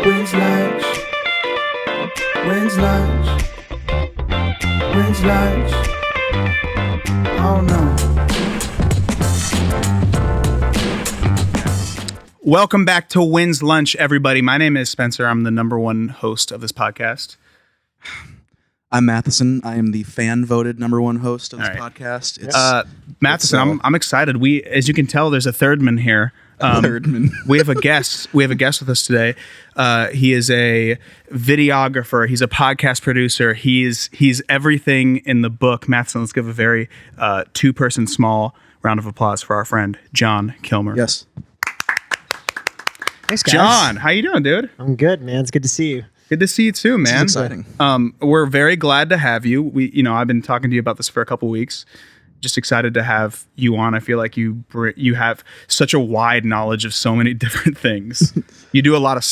When's lunch? When's lunch? When's lunch? Oh no. Welcome back to When's Lunch, everybody. My name is Spencer. I'm the number one host of this podcast. I'm Matheson. I am the fan-voted number one host of this podcast. Matheson, I'm excited. As you can tell, there's a thirdman here. Thirdman. We have a guest. We have a guest with us today. He is a videographer. He's a podcast producer. He's everything in the book. Matheson, let's give a very two-person small round of applause for our friend Jon Kilmer. Yes. Thanks, guys. John, how you doing, dude? I'm good, man. It's good to see you. Good to see you too, man. This is exciting. We're very glad to have you. I've been talking to you about this for a couple weeks. Just excited to have you on. I feel like you have such a wide knowledge of so many different things. You do a lot of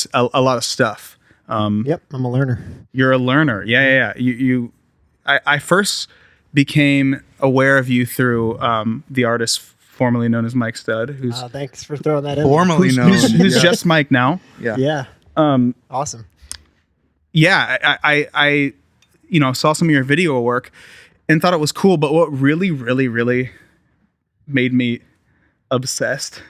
stuff. Yep, I'm a learner. You're a learner. Yeah. I first became aware of you through the artist formerly known as Mike Stud, who's Thanks for throwing that in. Formerly known. who's just Mike now. Yeah. Awesome. Yeah, I saw some of your video work and thought it was cool, but what really, really, really made me obsessed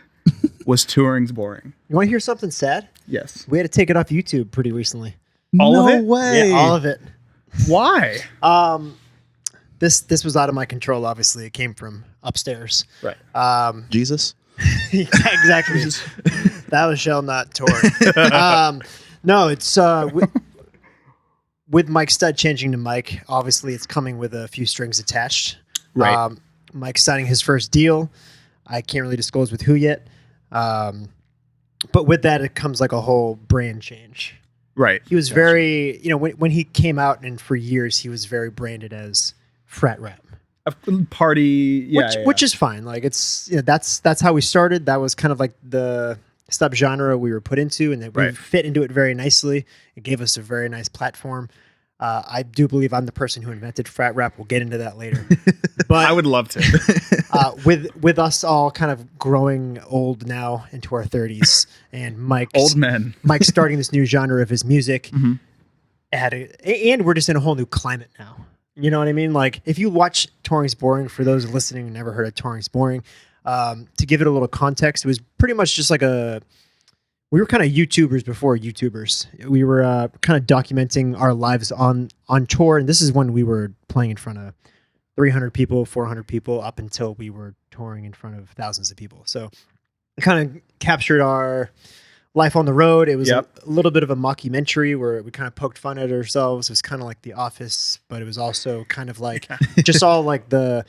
was touring's boring. You want to hear something sad? Yes. We had to take it off YouTube pretty recently. All of it? Way. Yeah, all of it. Why? This was out of my control, obviously. It came from upstairs. Right. Jesus. Yeah, exactly. That was shall not torn. No, it's with Mike Stud changing to Mike, obviously it's coming with a few strings attached. Right. Mike's signing his first deal. I can't really disclose with who yet. But with that, it comes like a whole brand change. Right. He was very, when he came out, and for years he was very branded as frat rap. A party, Which is fine. Like that's how we started. That was kind of like the subgenre we were put into, and that we fit into it very nicely. It gave us a very nice platform. I do believe I'm the person who invented frat rap. We'll get into that later. But I would love to. with us all kind of growing old now into our 30s, and Old men. Mike starting this new genre of his music, Mm-hmm. and we're just in a whole new climate now. You know what I mean? Like if you watch Touring's Boring, for those listening who never heard of Touring's Boring, to give it a little context, it was pretty much just like we were kind of YouTubers before YouTubers. We were kind of documenting our lives on tour. And this is when we were playing in front of 300 people, 400 people, up until we were touring in front of thousands of people. So it kind of captured our life on the road. It was a little bit of a mockumentary where we kind of poked fun at ourselves. It was kind of like The Office, but it was also kind of like just all like the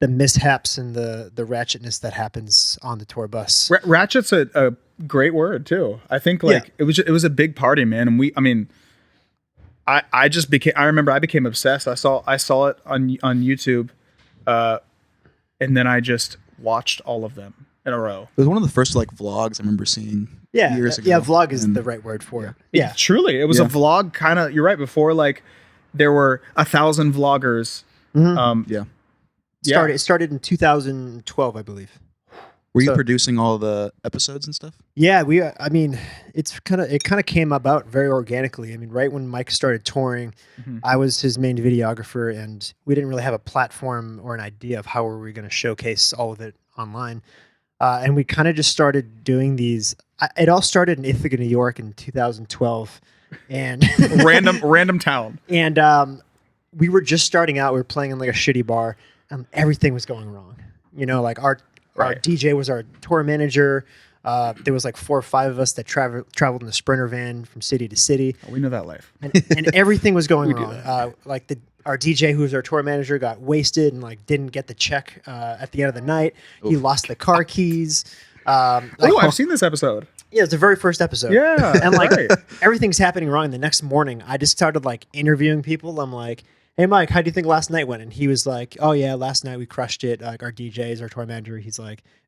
mishaps and the ratchetness that happens on the tour bus. Ratchet's a great word too. I think it was a big party, man. And I remember I became obsessed. I saw it on YouTube, and then I just watched all of them in a row. It was one of the first vlogs I remember seeing years ago. Yeah, vlog is the right word for it. Yeah. Truly. It was a vlog kind of, you're right, before there were 1,000 vloggers. Mm-hmm. It started in 2012, I believe. Were you producing all the episodes and stuff? Yeah, it kind of came about very organically. I mean, right when Mike started touring, I was his main videographer, and we didn't really have a platform or an idea of how we were going to showcase all of it online. And we kind of just started doing these. It all started in Ithaca, New York in 2012, and random town. And we were just starting out. We were playing in like a shitty bar. Everything was going wrong. Our DJ was our tour manager. There was 4 or 5 of us that traveled in the Sprinter van from city to city. Oh, we know that life. And everything was going wrong. Our DJ, who was our tour manager, got wasted and didn't get the check at the end of the night. Oof. He lost the car keys. I've seen this episode. Yeah, it's the very first episode. Yeah, and everything's happening wrong. The next morning, I just started interviewing people. I'm like, "Hey, Mike, how do you think last night went?" And he was like, "Oh yeah, last night we crushed it." Our DJ is our tour manager. He's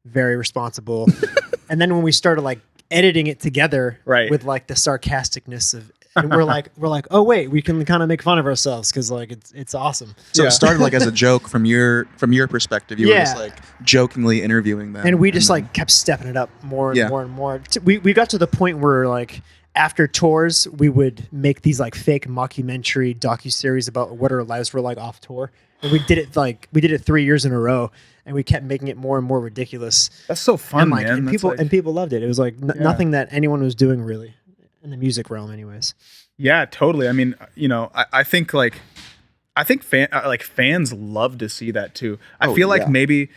very responsible. And then when we started editing it together, with the sarcasticness of, and we're like, oh wait, we can kind of make fun of ourselves because it's awesome. So it started as a joke from your perspective. You were just jokingly interviewing them, and we just kept stepping it up more and more and more. We got to the point where after tours, we would make these like fake mockumentary docuseries about what our lives were like off tour. And we did it 3 years in a row, and we kept making it more and more ridiculous. That's so fun, And like, man. and That's people like- and people loved it. It was like nothing that anyone was doing really in the music realm, anyways. Yeah, totally. I mean, I think fans love to see that too. I feel like maybe,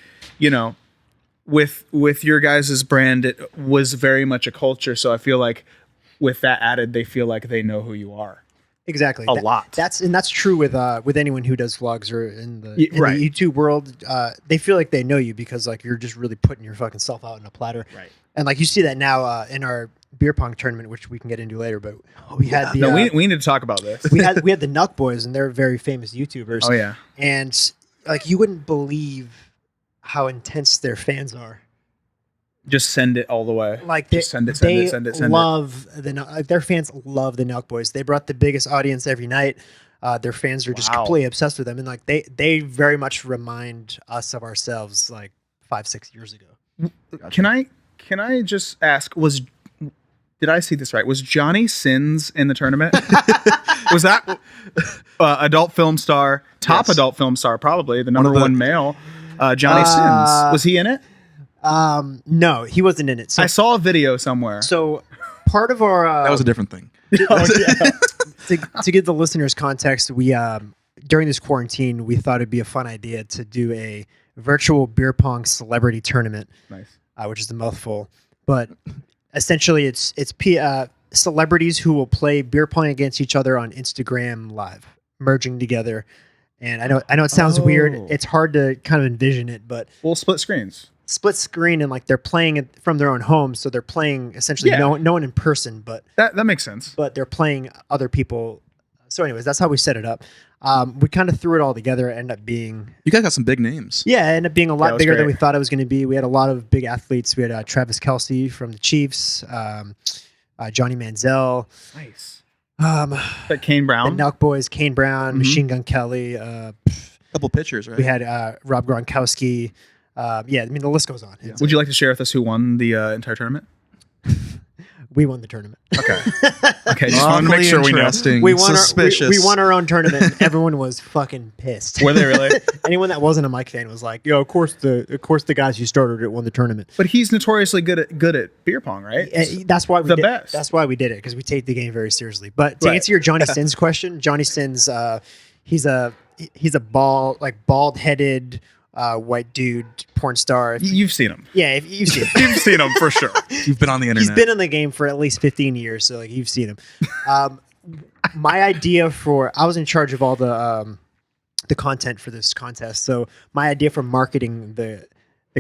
with your guys' brand, it was very much a culture. So I feel like with that added, they feel like they know who you are. Exactly. A lot. That's true with anyone who does vlogs or in the Right. the YouTube world. They feel like they know you because like you're just really putting your fucking self out in a platter. Right. And like you see that now in our beer pong tournament, which we can get into later. But we had the No, we need to talk about this. we had the Nuck Boys, and they're very famous YouTubers. Oh yeah. And like you wouldn't believe how intense their fans are. Just send it all the way. Like just send it. Love their fans love the Nuck Boys. They brought the biggest audience every night. Their fans are just Wow. completely obsessed with them, and like they very much remind us of ourselves like 5-6 years ago. Can I just ask? Did I see this right? Was Johnny Sins in the tournament? Was that adult film star, top Yes. adult film star, probably the number One of the- one male? Johnny Sins. Was he in it? No, he wasn't in it. So I saw a video somewhere. so part of our That was a different thing. to give the listeners context, we during this quarantine we thought it'd be a fun idea to do a virtual beer pong celebrity tournament, Nice. which is a mouthful, but essentially it's celebrities who will play beer pong against each other on Instagram Live, merging together. And I know it sounds weird. Oh. It's hard to kind of envision it, but We'll split screens. split screen and like they're playing it from their own home, so they're playing essentially Yeah. no one in person, but That makes sense. they're playing other people. So anyways, that's how we set it up. We kind of threw it all together. It ended up being You guys got some big names. it ended up being a Yeah, it lot was bigger than great. we thought it was going to be. We had a lot of big athletes. We had Travis Kelce from the Chiefs, Johnny Manziel, Nice. the Kane Brown. Nelk Boys, Kane Brown, Mhm. Machine Gun Kelly. Couple pitchers, right? We had Rob Gronkowski. I mean the list goes on. It's- Would you like to share with us who won the entire tournament? We won the tournament. Okay. Okay. Just wanted to make sure we know. Interesting. We won Suspicious. we won our own tournament. And everyone was fucking pissed. Were they really? Anyone that wasn't a Mike fan was like, "Yo, of course the guys who started it won the tournament." But he's notoriously good at beer pong, right? That's why we The did, best. That's why we did it, because we take the game very seriously. But to Right. answer your Johnny Sins question, Johnny Sins, he's a bald-headed white dude porn star. You've seen him. Yeah, if you've seen him. You've seen him for sure. You've been on the internet. He's been in the game for at least 15 years, so like you've seen him. My idea I was in charge of all the content for this contest. So my idea for marketing the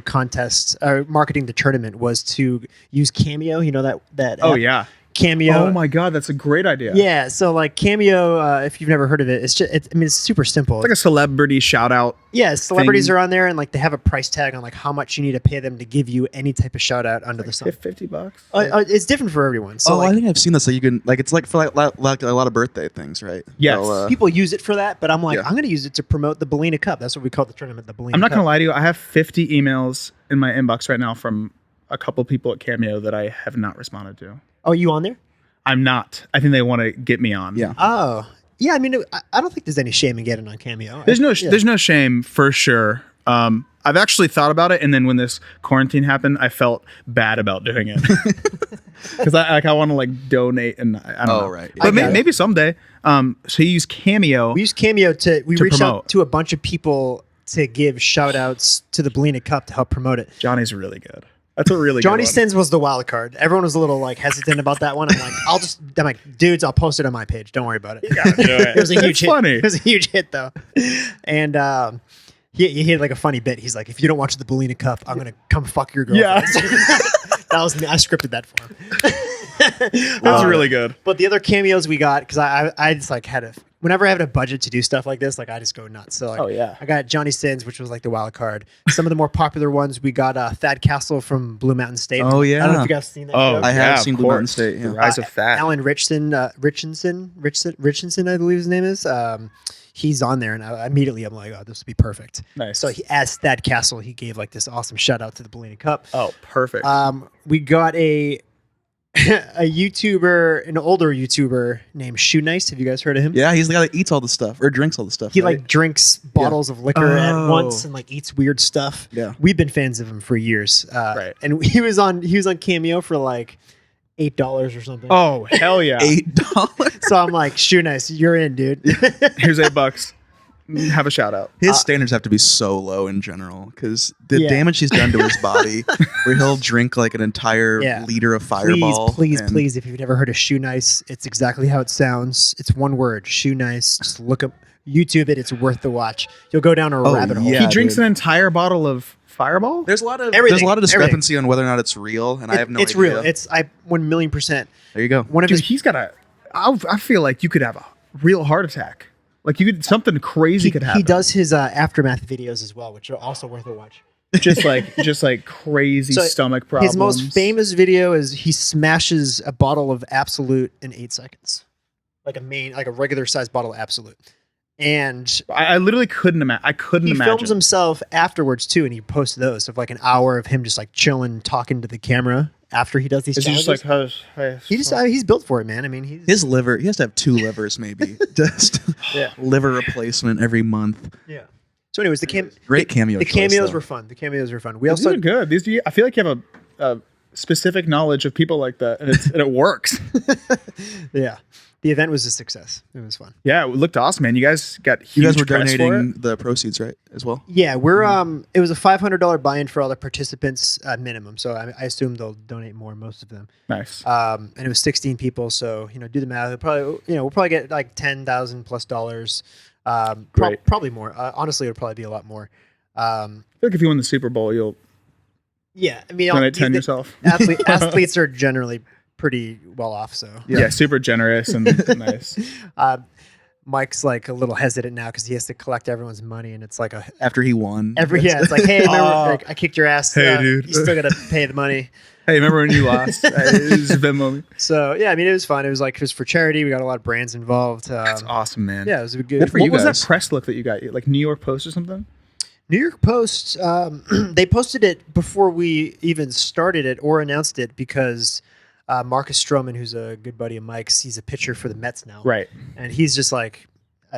contest or marketing the tournament was to use Cameo. You know that Oh app? yeah. Cameo. Oh my god, that's a great idea. Yeah, so like Cameo, if you've never heard of it, it's super simple. It's like a celebrity shout out. Yeah, celebrities thing. are on there, and like they have a price tag on like how much you need to pay them to give you any type of shout out under the sun. $50. It's different for everyone. So I like think I've seen this. So you can it's like for like a lot of birthday things, right? Yes. So, people use it for that, but I'm like, Yeah. I'm going to use it to promote the Bellina Cup. That's what we call the tournament, the Bellina I'm not Cup. gonna lie to you. I have 50 emails in my inbox right now from a couple people at Cameo that I have not responded to. Oh, you on there? I'm not. I think they want to get me on. Yeah. Oh, yeah. I mean, I don't think there's any shame in getting on Cameo. There's Yeah. no shame for sure. I've actually thought about it, and then when this quarantine happened, I felt bad about doing it because I want to like donate, and I don't know. right. But I got it. maybe someday. So you use Cameo. We use Cameo to reach promote. out to a bunch of people to give shout outs to the Bellina Cup to help promote it. Johnny's really good. That's a really Johnny good one. Sins was the wild card. Everyone was a little like hesitant about that one. I'm like, dudes, I'll post it on my page. Don't worry about it. It was a huge It's hit. funny. It was a huge hit though. And he had like a funny bit. He's like, if you don't watch the Bellina Cup, I'm gonna come fuck your girlfriend. Yeah. That was me. I scripted that for him. That's really good. But the other cameos we got, because I just like whenever I have a budget to do stuff like this, like I just go nuts. So like, Oh, yeah. I got Johnny Sins, which was like the wild card. Some of the more popular ones, we got Thad Castle from Blue Mountain State. Oh, I don't know yeah. if you guys seen that. Oh, show. I have yeah, seen of Blue Mountain course. State, yeah. The Rise of Fat. Alan Richardson, I believe his name is. He's on there, and immediately I'm like, oh, this would be perfect. Nice. So as Thad Castle, he gave like this awesome shout out to the Bellina Cup. Oh, perfect. We got a a YouTuber, an older YouTuber named Shoenice. Have you guys heard of him? Yeah, he's the guy that eats all the stuff or drinks all the stuff. He right? like drinks bottles of liquor at once and like eats weird stuff. Yeah. We've been fans of him for years. Right. And he was on Cameo for like $8 or something. Oh, hell yeah. $8. So I'm like, Shoenice, you're in, dude. Here's $8. Have a shout out. His standards have to be so low in general because the Yeah. damage he's done to his body, where he'll drink like an entire Yeah. liter of Fireball. Please, if you've never heard of Shoenice, it's exactly how it sounds. It's one word, Shoenice. Just look up YouTube it. It's worth the watch. You'll go down a rabbit hole. yeah. He drinks dude. an entire bottle of Fireball? There's a lot of Everything. discrepancy on whether or not it's real, and I have no idea. It's real. It's 1,000,000%. There you go. One of Dude, his he's got a. I feel like you could have a real heart attack. Like you could something crazy could happen. He does his aftermath videos as well, which are also worth a watch. just like crazy So stomach problems. His most famous video is he smashes a bottle of Absolute in 8 seconds, like a regular sized bottle of Absolute, and I literally couldn't imagine. I couldn't he imagine. films himself afterwards too, and he posts those of like an hour of him just like chilling, talking to the camera after he does these Is he challenges. just like, He's built for it, man. I mean, His liver, he has to have 2 livers maybe. Just Yeah. liver replacement every month. yeah. So, anyways, Great cameo. the choice, cameos though. were fun. The cameos were fun. We These also are good. I feel like you have a specific knowledge of people like that, and it works. yeah. The event was a success. It was fun. Yeah, it looked awesome, man. You guys got You huge guys were press for donating it? the proceeds, right? As well. Yeah, we're it was a $500 buy-in for all the participants minimum. So I assume they'll donate more, most of them. Nice. And it was 16 people, so do the math. We'll probably get like $10,000 plus dollars. Great. Probably more. Honestly, it'll probably be a lot more. I feel like if you win the Super Bowl, you'll Yeah, I mean, donate 10 yourself. athletes are generally pretty well off. So Yeah, super generous and nice. Mike's like a little hesitant now because he has to collect everyone's money, and it's like After he won. it's like, hey, remember, like, I kicked your ass. Hey, dude. You still got to pay the money. Hey, remember when you lost? It was Venmo me. So yeah, I mean, it was fun. It was for charity. We got a lot of brands involved. That's awesome, man. Yeah, it was a good. Good for What you was guys. that press look that you got? Like New York Post or something? New York Post. They posted it before we even started it or announced it because Marcus Stroman, who's a good buddy of Mike's, he's a pitcher for the Mets now, Right. and he's just like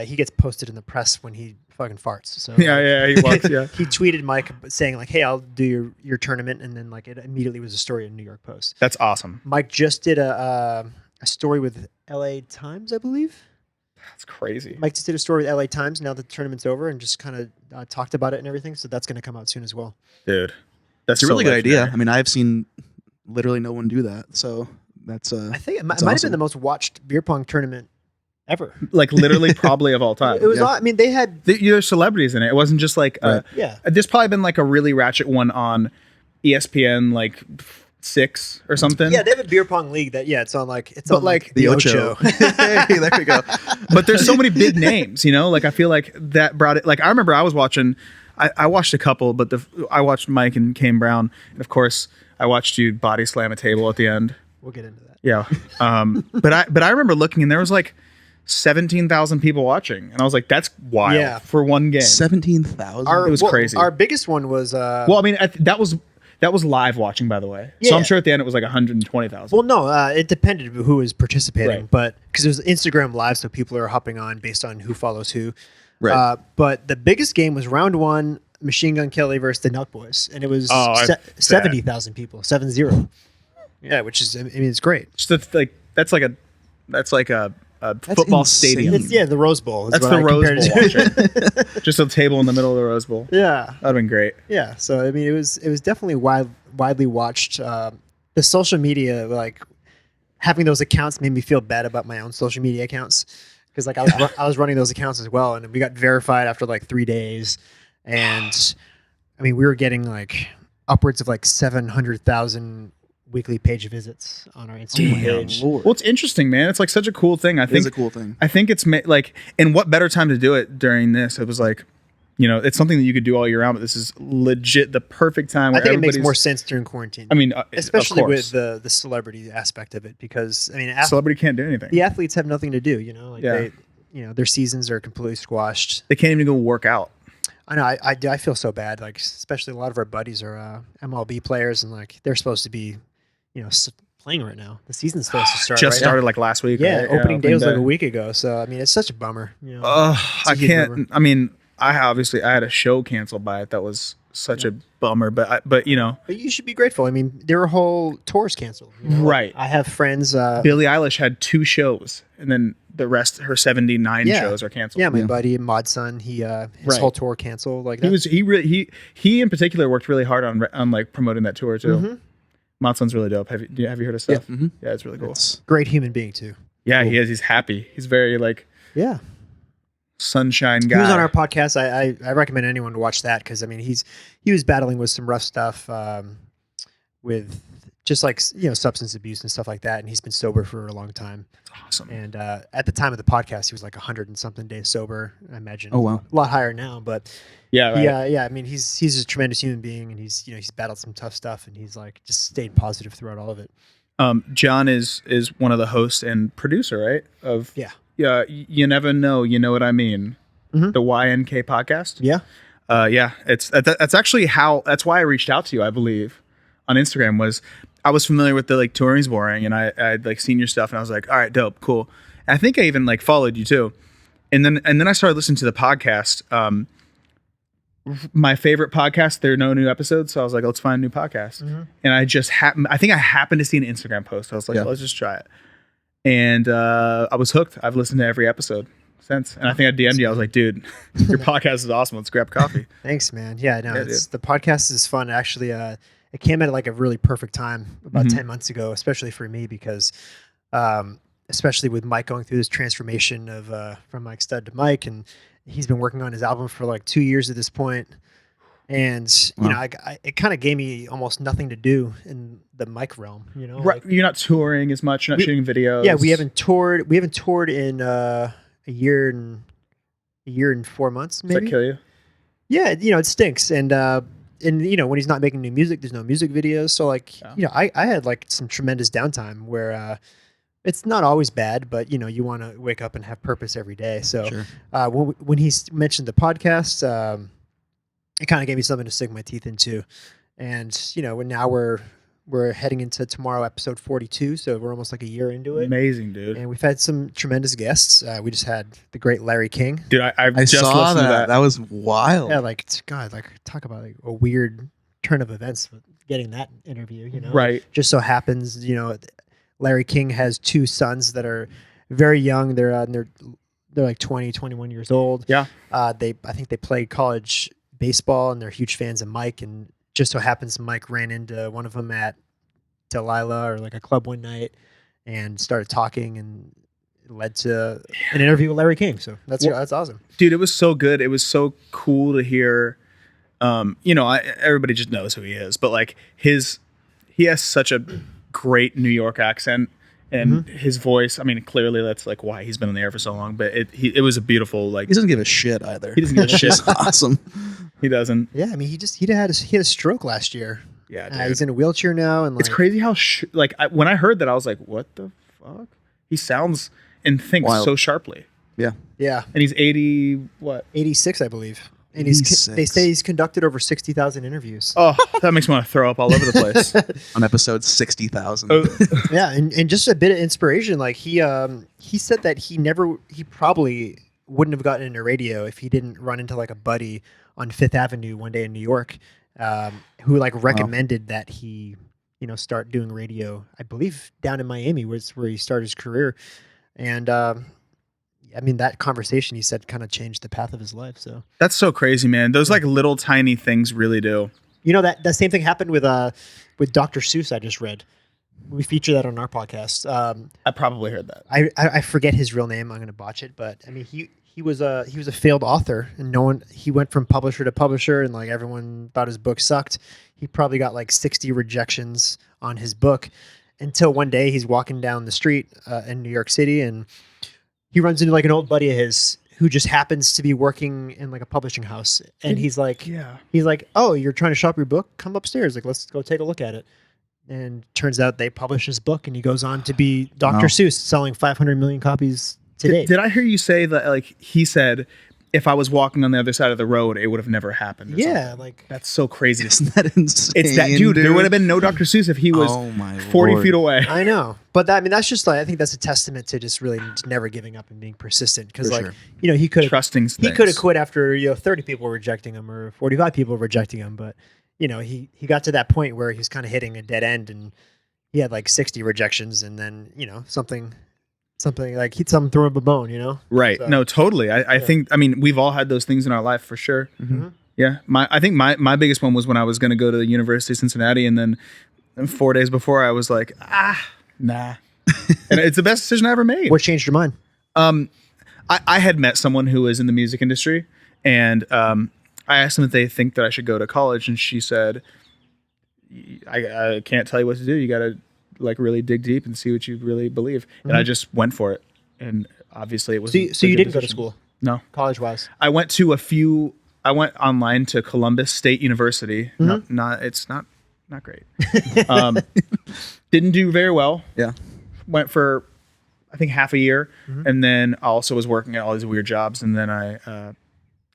he gets posted in the press when he fucking farts. So Yeah, he walks, yeah. he tweeted Mike saying like, "Hey, I'll do your tournament," and then like it immediately was a story in New York Post. That's awesome. Mike just did a story with LA Times, I believe. That's crazy. Mike just did a story with LA Times now that the tournament's over and just kind of talked about it and everything. So that's going to come out soon as well. Dude. That's It's a really good idea. legendary. I mean, I've seen literally no one do that. So that's I think it that's might have awesome. been the most watched beer pong tournament ever. Like literally probably of all time. It was. Yeah. I mean, they had. There's celebrities in it. It wasn't just like Yeah. there's probably been like a really ratchet one on ESPN like 6 or something. Yeah, they have a beer pong league that. Yeah, it's on like But, on like, the Ocho. Ocho. Hey, there we go. But there's so many big names, like I feel like that brought it. Like I remember I was watching, I watched a couple, but I watched Mike and Kane Brown, and of course I watched you body slam a table at the end. We'll get into that. Yeah. But I remember looking and there was like 17,000 people watching, and I was like, that's wild Yeah. for one game. 17,000. It was crazy. Our biggest one was. Well, I mean that was live watching, by the way. So Yeah. I'm sure at the end it was like 120,000. Well, no, it depended who was participating, Right. but because it was Instagram Live, so people are hopping on based on who follows who. Right. But the biggest game was round 1, Machine Gun Kelly versus the Nut Boys, and it was Oh, I bet. 70,000 people, 70. Yeah, which is, I mean, it's great. Just that's like a football insane. stadium. It's, the Rose Bowl. Is That's what the I Rose compared Bowl. it to. Watching. Just a table in the middle of the Rose Bowl. Yeah, That'd have been great. yeah. So I mean, it was definitely widely watched. The social media, like having those accounts, made me feel bad about my own social media accounts because like I was running those accounts as well, and we got verified after like 3 days, and I mean we were getting like upwards of like 700,000 weekly page visits on our Instagram page. Well, it's interesting, man. It's like such a cool thing. I It is think a cool thing. I think it's like, and what better time to do it during this? It was like, it's something that you could do all year round, but this is legit the perfect time. I Where think it makes everybody's- more sense during quarantine. I mean, especially of with course. the celebrity aspect of it, because I mean, Celebrity can't do anything. the athletes have nothing to do. Like Yeah. their seasons are completely squashed. They can't even go work out. I know. I feel so bad. Like especially a lot of our buddies are MLB players, and like they're supposed to be, playing right now. The season's supposed to start. Just right started now. like last week. Yeah, right? opening day was like a week ago. So I mean, it's such a bummer. You know, I a huge bummer. can't. I mean, I had a show canceled by it. That was such a bummer. But you know, But you should be grateful. I mean, their whole tour's canceled. You know? Right. I have friends. Billie Eilish had 2 shows, and then the rest, her 79 Yeah. shows, are canceled. Yeah, my buddy Modson, his Right. whole tour canceled. Like He in particular worked really hard on like promoting that tour too. Mhm. Modson's really dope. Have you heard of stuff? Yeah. Mhm. Yeah, it's really cool. It's- great human being too. Yeah, he is. He's happy. He's very like Yeah, sunshine guy. he was on our podcast. I recommend anyone to watch that because I mean he was battling with some rough stuff with just like substance abuse and stuff like that, and he's been sober for a long time. Awesome. And at the time of the podcast, he was like 100 and something days sober. I imagine. Oh, wow. a lot higher now, but Yeah, right. yeah. I mean, he's a tremendous human being, and he's battled some tough stuff, and he's like just stayed positive throughout all of it. John is one of the hosts and producer, right? Of Yeah. You never know. You know what I mean? Mhm. The YNK podcast. Yeah. Yeah. That's actually that's why I reached out to you. I believe on Instagram was I was familiar with the like touring's boring, and I'd like seen your stuff, and I was like, all right, dope, cool. And I think I even like followed you too, and then I started listening to the podcast. My favorite podcast, there are no new episodes, so I was like, let's find a new podcast. And I just I think I happened to see an Instagram post. I was like, let's just try it, and I was hooked. I've listened to every episode since, and I think I DM'd you. I was like, dude, your podcast is awesome. Let's grab coffee. Thanks, man. Yeah, no, Yeah, the podcast is fun. Actually, it came at like a really perfect time about 10 months ago, especially for me because, especially with Mike going through this transformation of from Mike Stud to Mike, and he's been working on his album for like 2 years at this point. And you know, it kind of gave me almost nothing to do in the Mike realm. You know, Right? You're not touring as much. You're not shooting videos. yeah, we haven't toured. We haven't toured in a year and 4 months. Does that Maybe. kill you? Yeah, it stinks, and you know when he's not making new music, there's no music videos. So like, I had like some tremendous downtime where it's not always bad, but you want to wake up and have purpose every day. So Sure. when he mentioned the podcast, it kind of gave me something to sink my teeth into, and when now we're heading into tomorrow, episode 42. So we're almost like a year into it. Amazing, dude. And we've had some tremendous guests. We just had the great Larry King. Dude, I just saw listened to that. That was wild. Yeah, like God, like talk about like a weird turn of events with getting that interview. Right. Just so happens, Larry King has 2 sons that are very young. They're like 20, 21 years old. Yeah. I think they played college baseball, and they're huge fans of Mike. And just so happens Mike ran into one of them at Delilah or like a club one night, and started talking, and it led to an interview with Larry King. So that's awesome. Dude, it was so good. It was so cool to hear. Everybody just knows who he is, but like he has such a great New York accent, and his voice. I mean, clearly that's like why he's been in the air for so long. But it was a beautiful like. He doesn't give a shit either. He doesn't give a shit. It's awesome. He doesn't. Yeah, I mean, he had a stroke last year. Yeah, dude. He's in a wheelchair now, and It's crazy how when I heard that, I was like, what the fuck? He sounds and thinks Wild. so sharply, Yeah. Yeah, and he's 80. What? 86, I believe. And they 86. say he's conducted over 60,000 interviews. Oh, that makes me want to throw up all over the place. On episode 60,000. Oh, Yeah, and just a bit of inspiration. Like he said that he probably wouldn't have gotten into radio if he didn't run into like a buddy on Fifth Avenue one day in New York, who like recommended that he start doing radio. I believe down in Miami was where he started his career, and I mean that conversation he said kind of changed the path of his life. So that's so crazy, man. Those like little tiny things really do. that same thing happened with Dr. Seuss. I just read. We feature that on our podcast. I probably heard that. I forget his real name. I'm going to botch it, but I mean he was a failed author, and he went from publisher to publisher, and like everyone thought his book sucked. He probably got like 60 rejections on his book, until one day he's walking down the street in New York City, and he runs into like an old buddy of his who just happens to be working in like a publishing house, and he's like, oh, you're trying to shop your book? Come upstairs, like let's go take a look at it. And turns out they published his book, and he goes on to be Dr. Seuss, selling 500 million copies to date. Did I hear you say that? Like he said, if I was walking on the other side of the road, it would have never happened. or Yeah, something. like That's so crazy. Isn't that insane? It's that dude. There would have been no Dr. Seuss if he was Oh my 40 Lord. feet away. I know, but that, I mean, that's just like, I think that's a testament to just really just never giving up and being persistent. Because For like, sure. you know, he could Trusting he things. could have quit after 30 people rejecting him or 45 people rejecting him, but you know, he got to that point where he was kind of hitting a dead end, and he had like 60 rejections, and then you know something like he'd something throw up a bone, you know. Right. So- No, totally. I think, I mean, we've all had those things in our life for sure. Mm-hmm. Yeah. I think my biggest one was when I was going to go to the University of Cincinnati, and then 4 days before I was like, nah. And it's the best decision I ever made. What changed your mind? I had met someone who was in the music industry, and I asked them if they think that I should go to college, and she said, I can't tell you what to do. You got to like really dig deep and see what you really believe. And I just went for it. And obviously it was So you didn't go to school, No. college wise? I went to I went online to Columbus State University. It's not great. Didn't do very well. Yeah. Went for, I think, half a year. And then I also was working at all these weird jobs. And then I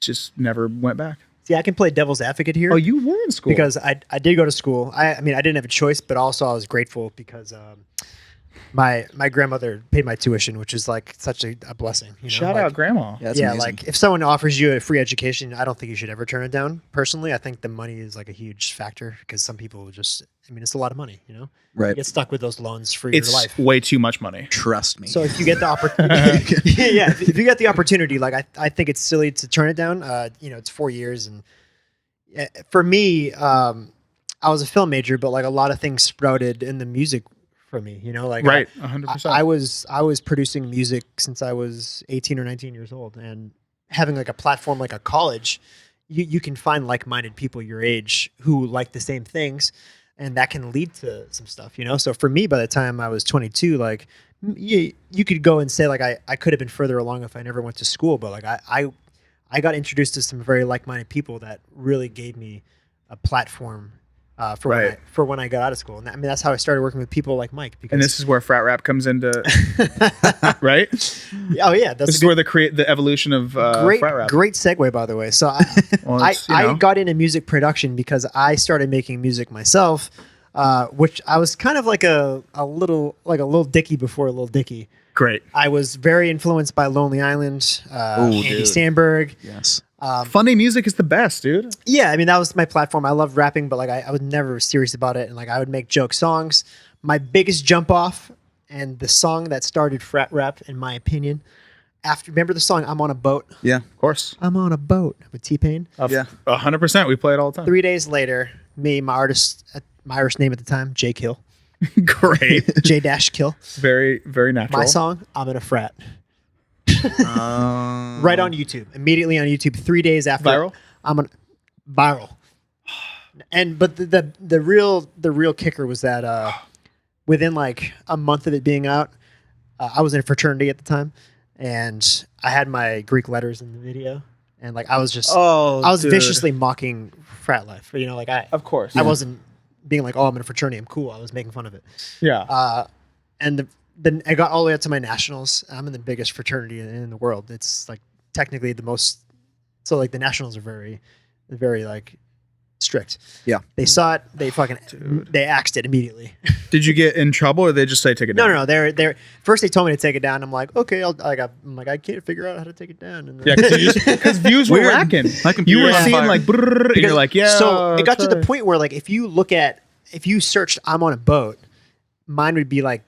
just never went back. See, I can play devil's advocate here. Oh, you were in school. Because I did go to school. I mean, I didn't have a choice, but also I was grateful because my grandmother paid my tuition, which is like such a blessing. You know? Shout Like, out grandma. Yeah, that's yeah, amazing. like if someone offers you a free education, I don't think you should ever turn it down. Personally, I think the money is like a huge factor because some people just, I mean, it's a lot of money, you know? You Right. get stuck with those loans for It's your life. way too much money. Trust me. So if you get the opportunity, yeah, if you get the opportunity, like I think it's silly to turn it down. You know, it's 4 years, and for me, I was a film major, but like a lot of things sprouted in the music for me. You know, like Right. 100%. I was producing music since I was 18 or 19 years old, and having like a platform like a college, you can find like-minded people your age who like the same things, and that can lead to some stuff, you know? So for me, by the time I was 22, like you could go and say like, I could have been further along if I never went to school, but like I got introduced to some very like-minded people that really gave me a platform for when I got out of school. And I mean, that's how I started working with people like Mike. Because And this is where frat rap comes into, right? oh yeah, that's This is where the evolution of great frat rap. great segue, by the way. So Well, I it's, you know. got into music production because I started making music myself, which I was kind of like a little Dicky before a little Dicky. Great. I was very influenced by Lonely Island, Andy dude. Samberg. yes. Funny music is the best, dude. Yeah, I mean that was my platform. I loved rapping, but like I was never serious about it, and like I would make joke songs. My biggest jump off, and the song that started frat rap, in my opinion, remember the song "I'm on a Boat"? Yeah. Of course. I'm on a boat with T-Pain. Yeah. 100%. We play it all the time. 3 days later, my Irish name at the time, J Kill, Great. J Dash Kill. Very, very natural. My song, I'm in a frat. Right on YouTube, immediately on YouTube. 3 days after, Viral? I'm on viral. But the real kicker was that within like a month of it being out, I was in a fraternity at the time, and I had my Greek letters in the video, and like I was dude. viciously mocking frat life. You know, like Of course. I wasn't being like, oh, I'm in a fraternity, I'm cool. I was making fun of it. Yeah. And then I got all the way up to my nationals. I'm in the biggest fraternity in the world. It's like technically the most. So like the nationals are very like strict. Yeah. They saw it. They they axed it immediately. Did you get in trouble, or they just say take it down? No. They're first they told me to take it down. I'm like, okay. I'm like, I can't figure out how to take it down. And then, Yeah, because views were Weird. racking. My computer You were on seeing fire. like, brrrr, and you're like, yeah. So it got to the try. point where like if you searched "I'm on a boat," mine would be like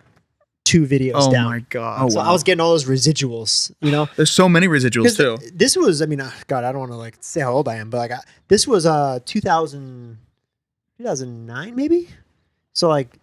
2 videos Oh down. my god. Oh, So wow. I was getting all those residuals, you know. There's so many residuals too. This was, I mean, God, I don't want to like say how old I am, but like this was 2009 maybe. So like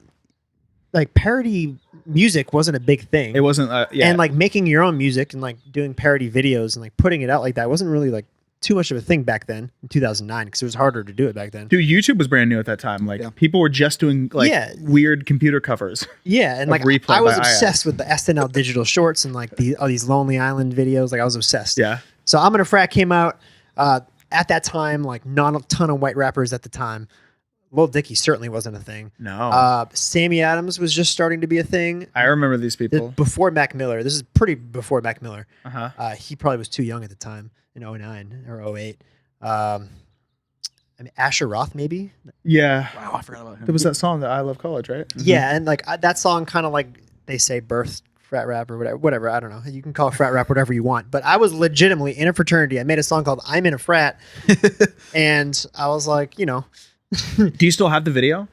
parody music wasn't a big thing. It wasn't. Yeah. And like making your own music and like doing parody videos and like putting it out like that wasn't really like too much of a thing back then in 2009 because it was harder to do it back then. Dude, YouTube was brand new at that time. Like Yeah. people were just doing like Yeah. weird computer covers. Yeah, and Of like replay I was by obsessed with the SNL digital shorts and like all these Lonely Island videos. Like I was obsessed. Yeah. So I'm in a frat came out at that time. Like not a ton of white rappers at the time. Lil Dicky certainly wasn't a thing. No. Sammy Adams was just starting to be a thing. I remember these people. Before Mac Miller. This is pretty before Mac Miller. Uh-huh. He probably was too young at the time in 09 or 08. I mean, Asher Roth, maybe? Yeah. Wow, I forgot about him. There was that song, that I Love College, right? Yeah, and like that song kind of like they say birthed frat rap or whatever. I don't know. You can call frat rap whatever you want. But I was legitimately in a fraternity. I made a song called I'm in a Frat. And I was like, you know. Do you still have the video?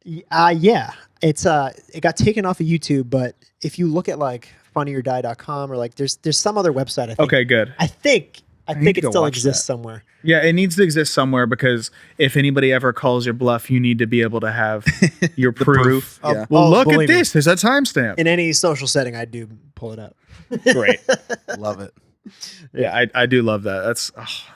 Yeah. It got taken off of YouTube, but if you look at like funnyordie.com or like there's some other website, I think. Okay, good. I think need to it go still watch exists that. somewhere. Yeah, it needs to exist somewhere because if anybody ever calls your bluff, you need to be able to have your proof. Yeah. Well, look at believe me. this. There's a timestamp. In any social setting, I do pull it up. Great. Love it. Yeah, I do love that. That's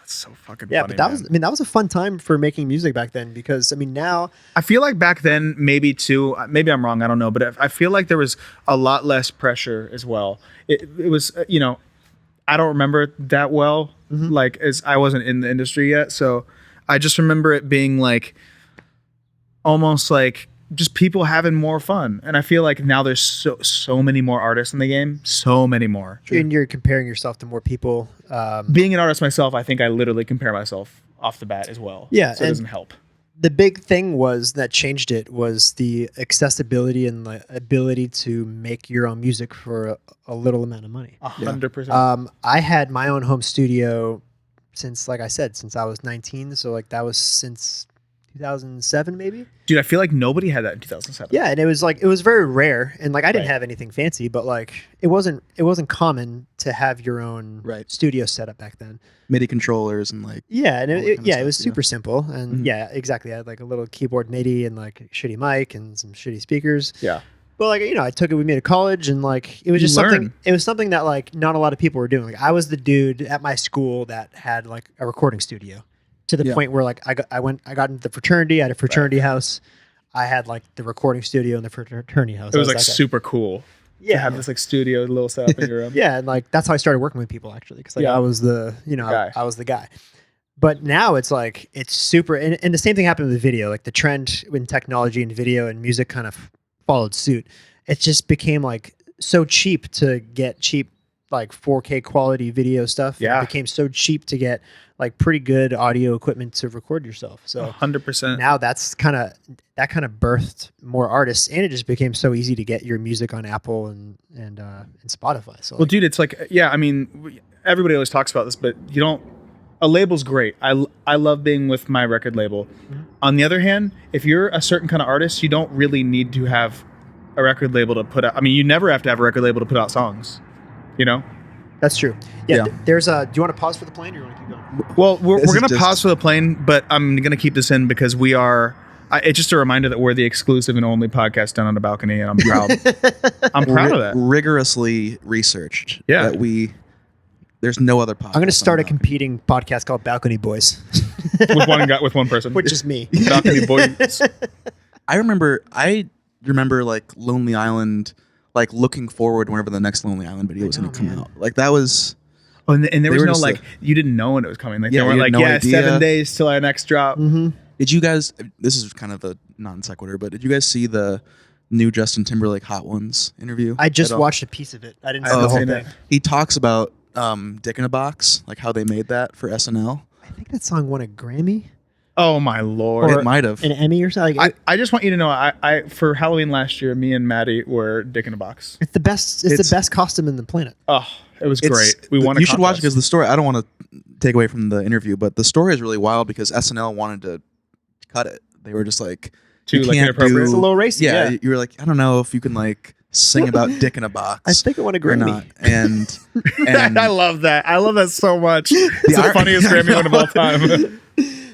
so fucking Yeah, funny. but man. that was a fun time for making music back then because I mean now I feel like back then, maybe too, maybe I'm wrong, I don't know, but I feel like there was a lot less pressure as well. It was, I don't remember that well, like as I wasn't in the industry yet. So I just remember it being like almost like just people having more fun. And I feel like now there's so many more artists in the game, so many more. and you're comparing yourself to more people. Being an artist myself, I think I literally compare myself off the bat as well. Yeah, So it and- doesn't help. The big thing was that changed it was the accessibility and the ability to make your own music for a little amount of money. 100%. I had my own home studio since, like I said, since I was 19. So like that was since 2007, maybe. Dude, I feel like nobody had that in 2007. Yeah, and it was very rare, and like I didn't Right. have anything fancy, but like it wasn't common to have your own Right. studio setup back then. MIDI controllers and like Yeah, and all that it kind of yeah, stuff, it was yeah. super simple, and yeah, exactly. I had like a little keyboard MIDI and like a shitty mic and some shitty speakers. Yeah. But like I took it with me to college, and like it was You just something. learn. It was something that like not a lot of people were doing. Like I was the dude at my school that had like a recording studio, to the Yeah. point where like I got into the fraternity. I had a fraternity house. I had like the recording studio in the fraternity house. It was I like that guy. super cool. Yeah. To have this like studio little setup in your room. Yeah, and like that's how I started working with people actually, because like Yeah. I was the Guy. I was the guy. But now it's like it's super, and the same thing happened with video. Like the trend in technology and video and music kind of followed suit. It just became like so cheap to get cheap like 4K quality video stuff. Yeah. It became so cheap to get like pretty good audio equipment to record yourself. So 100%. now that kind of birthed more artists, and it just became so easy to get your music on Apple and Spotify. So Well, dude, it's like, yeah, I mean, everybody always talks about this, but a label's great. I love being with my record label. Mm-hmm. On the other hand, if you're a certain kind of artist, you don't really need to have a record label to put out. I mean, you never have to have a record label to put out songs, that's true. Yeah. Yeah. There's do you want to pause for the plane, or you want to keep going? Well, we're This is going to just- pause for the plane, but I'm going to keep this in because we are. It's just a reminder that we're the exclusive and only podcast done on a balcony, and I'm proud. I'm proud of that. rigorously researched. Yeah. That there's no other podcast. I'm going to start a on competing podcast called Balcony Boys, with one person, which is me. balcony boys. I remember like Lonely Island, like looking forward whenever the next Lonely Island video was going to come man. out. Like that was Oh, and there They was were no just like you didn't know when it was coming. Like Yeah, they weren't you like, had no yeah, idea. 7 days till our next drop. Did you guys? This is kind of a non sequitur, but did you guys see the new Justin Timberlake Hot Ones interview? I just at all? watched a piece of it. I didn't see haven't the whole seen thing. it. He talks about Dick in a Box, like how they made that for SNL. I think that song won a Grammy Oh my lord! It might have. an Emmy or something. Like, I just want you to know, I for Halloween last year, me and Maddie were Dick in a Box. it's the best. It's it's- the best costume in the planet. Oh, it was It's- great. We won. A You should watch it contest. because the story. I don't want to take away from the interview, but the story is really wild because SNL wanted to cut it. They were just like, Too, you like, can't inappropriate? do- It's a little racy, yeah. you were like, I don't know if you can like sing about Dick in a Box. I think it won a or Grammy. not. And I love that. I love that so much. It's the ir- funniest Grammy win of all time.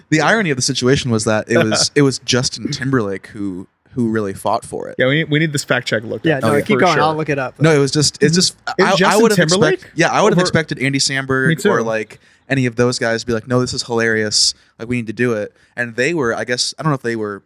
the irony of the situation was that it was Justin Timberlake who really fought for it. Yeah, we need this fact check looked Yeah, up. no, yeah, keep for going. sure. I'll look it up. No, it's just I Justin would have Timberlake I would have over- expected Andy Me Samberg too. or like any of those guys to be like, no, this is hilarious. Like we need to do it. And they were, I guess, I don't know if they were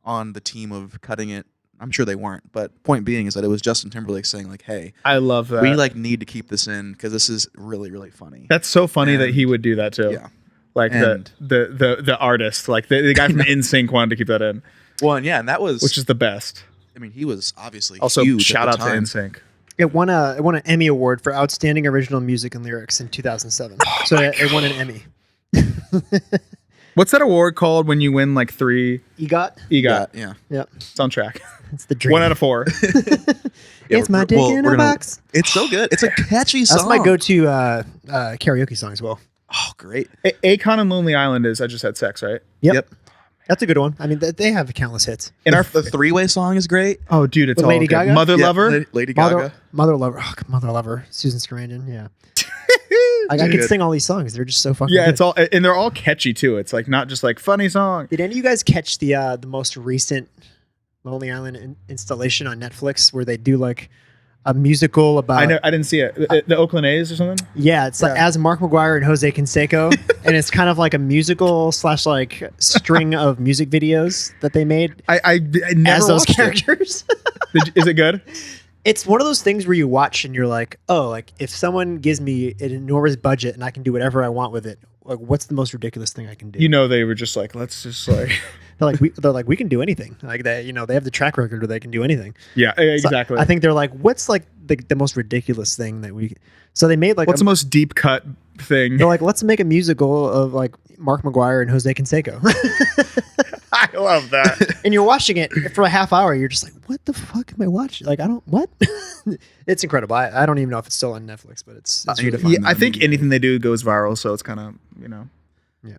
on the team of cutting it. I'm sure they weren't. But point being is that it was Justin Timberlake saying like, hey, I love that. we like need to keep this in because this is really, really funny. That's so funny that And- he would do that too. Yeah. Like And- the artist, like the guy from NSYNC wanted to keep that in, Well, and that was. which is the best. I mean, he was obviously Also, huge shout at out the to time. NSYNC. It won an Emmy Award for Outstanding Original Music and Lyrics in 2007. So it won an Emmy. What's that award called when you win like 3 EGOT? EGOT? Yeah. Yep. It's on track. It's the dream. 1 out of 4. Yeah, It's my dick in a we're gonna- box. It's so good. It's a catchy song. That's my go-to karaoke song as well. Oh, great. Akon and Lonely Island is I Just Had Sex, right? Yep. That's a good one. I mean, they have countless hits. And The three-way song is great. oh, dude, it's With all Lady good. Gaga? Mother Yeah, Lover. Lady Gaga. Mother Lover. Oh, Mother Lover. Susan Sarandon. Yeah. I could Dude. sing all these songs. They're just so fucking Yeah, good. it's all, and they're all catchy too. It's like not just like funny song. Did any of you guys catch the most recent Lonely Island installation on Netflix where they do like a musical about? I didn't see it. The Oakland A's or something. Yeah, it's like as Mark McGuire and Jose Canseco, and it's kind of like a musical / like string of music videos that they made I never as those watched it. characters. Is it good? It's one of those things where you watch and you're like, oh, like if someone gives me an enormous budget and I can do whatever I want with it, like what's the most ridiculous thing I can do? You know, they were just like, let's just like, they're like we can do anything. Like they, they have the track record where they can do anything. yeah, So exactly. I think they're like, what's like the most ridiculous thing that we? So they made like What's the most deep cut thing? they're like, let's make a musical of like Mark McGuire and Jose Canseco. I love that. And you're watching it for a half hour. You're just like, what the fuck am I watching? Like, what? It's incredible. I don't even know if it's still on Netflix, but it's I need really to fun. find Yeah, that I think immediately. anything they do goes viral, so it's kind of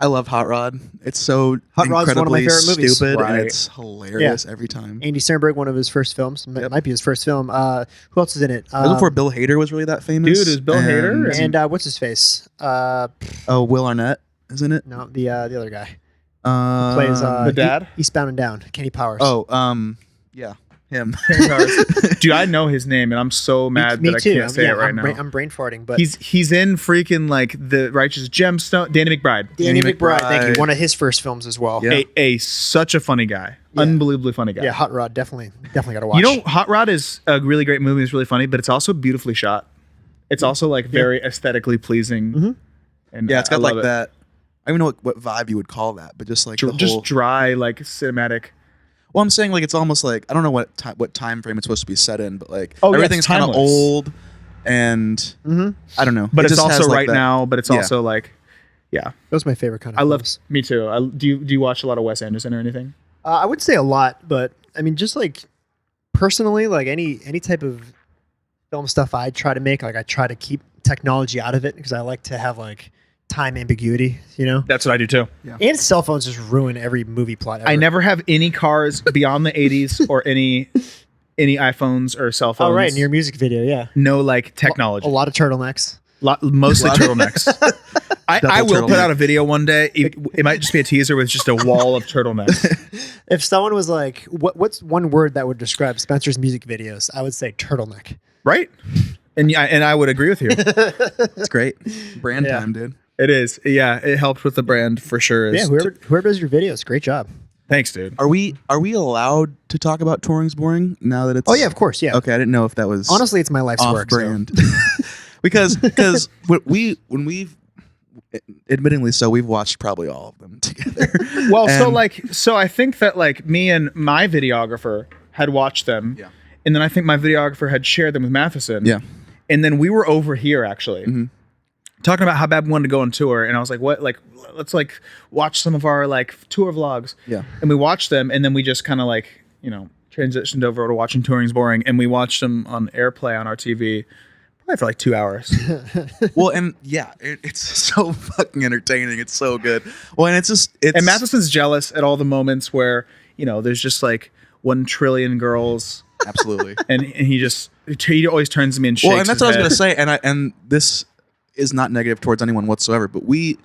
I love Hot Rod. It's so Hot Rod's one of my incredibly favorite movies. stupid, Right. and it's hilarious every time. Andy Samberg, one of his first films. Yep. Might be his first film. Who else is in it? I was before Bill Hader was really that famous. Dude, it was Bill Hader And what's his face? Oh, Will Arnett, isn't it? No, the other guy Plays plays the dad? Eastbound and Down. Kenny Powers. yeah, him. Dude, I know his name, and I'm so mad me that too. I can't say it right now. I'm brain farting, but He's in freaking like The Righteous Gemstone. Danny McBride. Danny Danny McBride. Thank you. McBride. One of his first films as well. Yeah. Such a funny guy. Yeah. Unbelievably funny guy. Yeah, Hot Rod. Definitely got to watch. You know, Hot Rod is a really great movie. It's really funny, but it's also beautifully shot. It's also like very aesthetically pleasing. Mm-hmm. And Yeah, it's I got love like it. that. I don't even know what vibe you would call that, but just like the Just whole. dry, like cinematic. Well, I'm saying like it's almost like I don't know what time frame it's supposed to be set in, but like Oh, yeah, it's everything's kind of timeless. old, and I don't know. But It it's just also has, like, right that- now. But it's Yeah. also like, yeah. Those are my favorite kind of I love. films. Me too. Do you watch a lot of Wes Anderson or anything? I would say a lot, but I mean, just like personally, like any type of film stuff I try to make, like I try to keep technology out of it because I like to have like time ambiguity, That's what I do too. And cell phones just ruin every movie plot ever. I never have any cars beyond the 80s or any iPhones or cell phones. Oh, right, in your music video, yeah. No like technology. A lot of turtlenecks. Mostly turtlenecks. I Double will put turtleneck. out a video one day. It might just be a teaser with just a wall of turtlenecks. If someone was like, what's one word that would describe Spencer's music videos? I would say turtleneck. Right? And yeah, and I would agree with you. It's great. Brand Yeah. time, dude. It is. Yeah, it helped with the brand for sure. Yeah, whoever does your videos, great job. Thanks, dude. Are we allowed to talk about touring's boring now that it's? Oh yeah, of course, yeah. Okay, I didn't know if that was Honestly, it's my life's off work. so- brand. because when we've admittingly so we've watched probably all of them together. Well, And- so I think that like me and my videographer had watched them. Yeah. And then I think my videographer had shared them with Matheson. Yeah. And then we were over here actually. Mhm. Talking about how bad we wanted to go on tour, and I was like, "What? Like, let's like watch some of our like tour vlogs." Yeah. And we watched them, and then we just kind of like transitioned over to watching Touring's Boring, and we watched them on AirPlay on our TV, probably for like 2 hours. Well, and yeah, it's so fucking entertaining. It's so good. Well, and it's And Matheson's jealous at all the moments where there's just like 1 trillion girls, absolutely. and he always turns to me and shakes. Well, and that's his what I was head. gonna say, and this is not negative towards anyone whatsoever, but we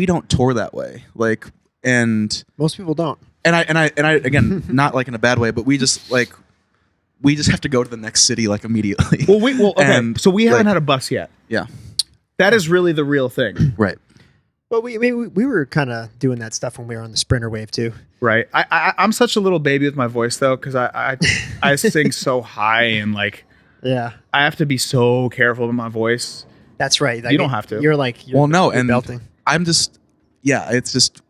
don't tour that way. Like, and Most people don't. I again, not like in a bad way, but we just have to go to the next city like immediately. Well, okay. And, So we haven't like- had a bus yet. Yeah, That is really the real thing, right. But we were kind of doing that stuff when we were on the Sprinter wave too. right? I'm such a little baby with my voice though, because I sing so high and like Yeah, I have to be so careful with my voice. that's right. You don't have to. You're like Well, no, you're and belting. I'm just yeah, it's just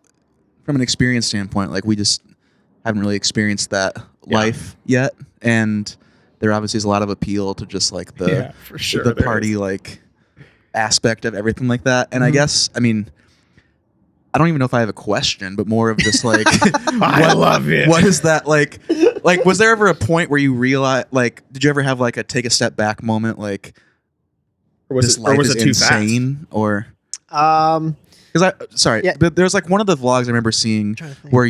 from an experience standpoint, like we just haven't really experienced that life yet, and there obviously is a lot of appeal to just like the for sure the there party is. like aspect of everything like that. And I guess, I mean, I don't even know if I have a question, but more of just like, I love it. What is that like? Like, was there ever a point where you realized, like, did you ever have like a take a step back moment, like, Or was this it, life or was is it too insane, or? Um, Because sorry, Yeah. but there's like one of the vlogs I remember seeing trying to think. where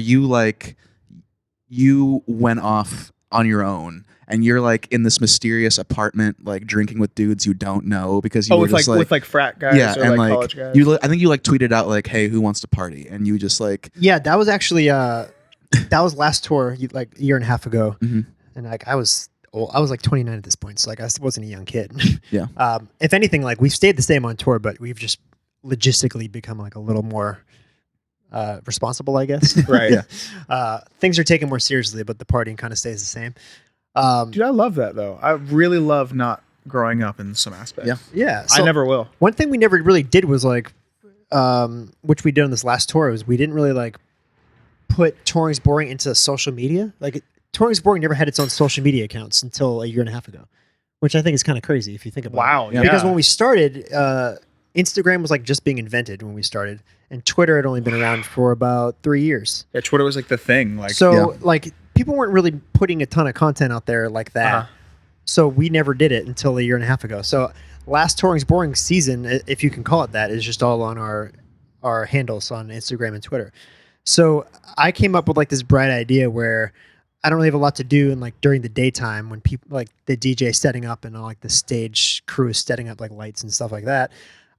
you went off on your own and you're like in this mysterious apartment, like drinking with dudes you don't know because you were with just like, with like frat guys yeah, or and like like college guys? I think you like tweeted out like, "Hey, who wants to party?" And you just like, yeah, that was actually that was last tour like a year and a half ago, Mhm. and like I was like 29 at this point, so like I wasn't a young kid. Yeah. If anything, like we've stayed the same on tour, but we've just logistically become like a little more responsible, I guess. Right. Yeah. Things are taken more seriously, but the partying kind of stays the same. Dude, I love that though. I really love not growing up in some aspects. Yeah. Yeah, I so never will. one thing we never really did was like, which we did on this last tour, was we didn't really like put Touring's Boring into social media. Like Touring's Boring never had its own social media accounts until a year and a half ago, which I think is kind of crazy if you think about it. Wow. Yeah. Because when we started, Instagram was like just being invented when we started, and Twitter had only been around for about 3 years. Yeah, Twitter was like the thing. Like, So like people weren't really putting a ton of content out there like that. Uh-huh. So we never did it until a year and a half ago. So last Touring's Boring season, if you can call it that, is just all on our handles on Instagram and Twitter. So I came up with like this bright idea where I don't really have a lot to do, and like during the daytime when people like the DJ setting up and all like the stage crew is setting up like lights and stuff like that,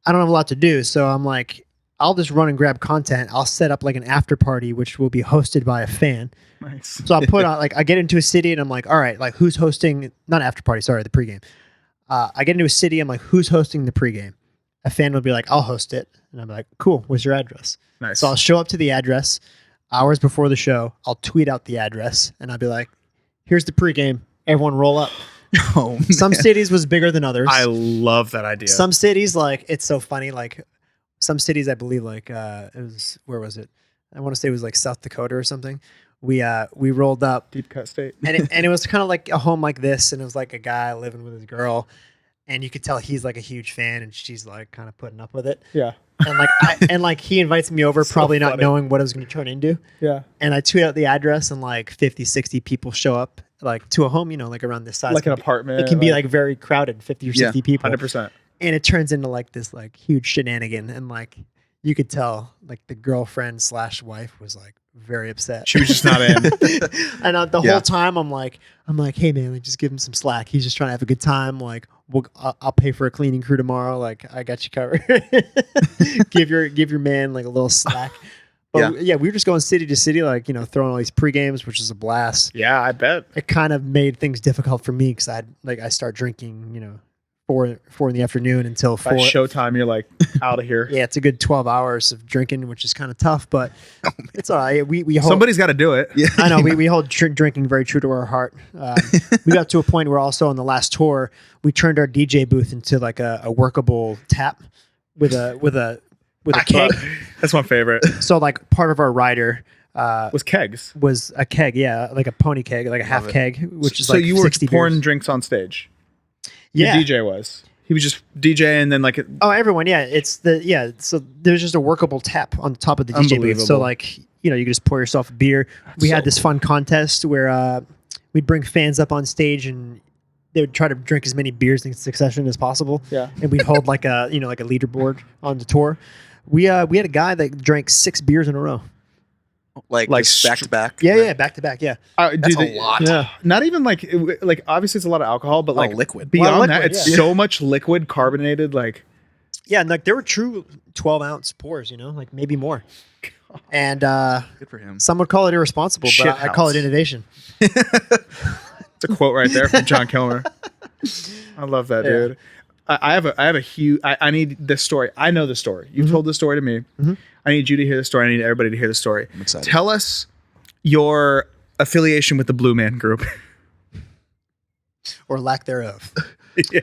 I don't have a lot to do. So I'm like, I'll just run and grab content. I'll set up like an after party, which will be hosted by a fan. nice. So I'll put on like I get into a city and I'm like, all right, like who's hosting? Not after party, sorry, the pregame. I get into a city. I'm like, who's hosting the pregame? A fan will be like, I'll host it, and I'm like, cool. What's your address? Nice. So I'll show up to the address hours before the show. I'll tweet out the address, and I'll be like, here's the pregame. Everyone roll up. oh, Some cities was bigger than others. I love that idea. Some cities, like, it's so funny. Like, some cities, I believe, like, it was, where was it? I want to say it was like South Dakota or something. We rolled up, Deep cut state. and it was kind of like a home like this, and it was like a guy living with his girl, and you could tell he's like a huge fan, and she's like kind of putting up with it. Yeah. And like he invites me over, So probably not funny. knowing what it was going to turn into. Yeah. And I tweet out the address, and like 50, 60 people show up, like to a home, you know, like around this size. Like an It can be- apartment. It can be like very crowded, 50 or 60 people. 100%. And it turns into like this like huge shenanigan, and like you could tell like the girlfriend / wife was like very upset. She was just not in. And the Yeah. whole time I'm like, hey man, like just give him some slack. He's just trying to have a good time. Like, I'll pay for a cleaning crew tomorrow. Like, I got you covered. give your man like a little slack. But yeah, we were just going city to city, like, you know, throwing all these pre-games, which was a blast. Yeah, I bet. It kind of made things difficult for me because I start drinking, you know, four in the afternoon until By 4. showtime, you're like out of here. Yeah, it's a good 12 hours of drinking, which is kind of tough, but it's all right. We hold, Somebody's got to do it. Yeah. I know we hold drinking very true to our heart. We got to a point where also on the last tour, we turned our DJ booth into like a workable tap with a keg. That's my favorite. So like part of our rider Was kegs. was a keg, yeah, like a pony keg, like a half it. keg, which is So like you were 60 pouring beers. drinks on stage. Yeah. The DJ was. He was just DJ and then like Oh, everyone, yeah. So there's just a workable tap on the top of the DJ booth. So Unbelievable. like, you know, you can just pour yourself a beer. We had this fun contest where we'd bring fans up on stage and they would try to drink as many beers in succession as possible. Yeah. And we'd hold like a leaderboard on the tour. We had a guy that drank 6 beers in a row. like Like just back to back. Yeah, back to back. Yeah. That's a lot. Yeah. Not even like obviously it's a lot of alcohol, but like liquid. Beyond Well, that, liquid, it's yeah. so much liquid carbonated. Like Yeah. And like there were true 12-ounce pours, you know, like maybe more. And Good for him. some would call it irresponsible, Shit but I call it house. innovation. it's a quote right there from Jon Kilmer. I love that, Yeah. dude. I have a huge. I need this story. I know the story. You've told this story to me. Mhm. I need you to hear the story. I need everybody to hear the story. I'm excited. Tell us your affiliation with the Blue Man Group. Or lack thereof. Yeah.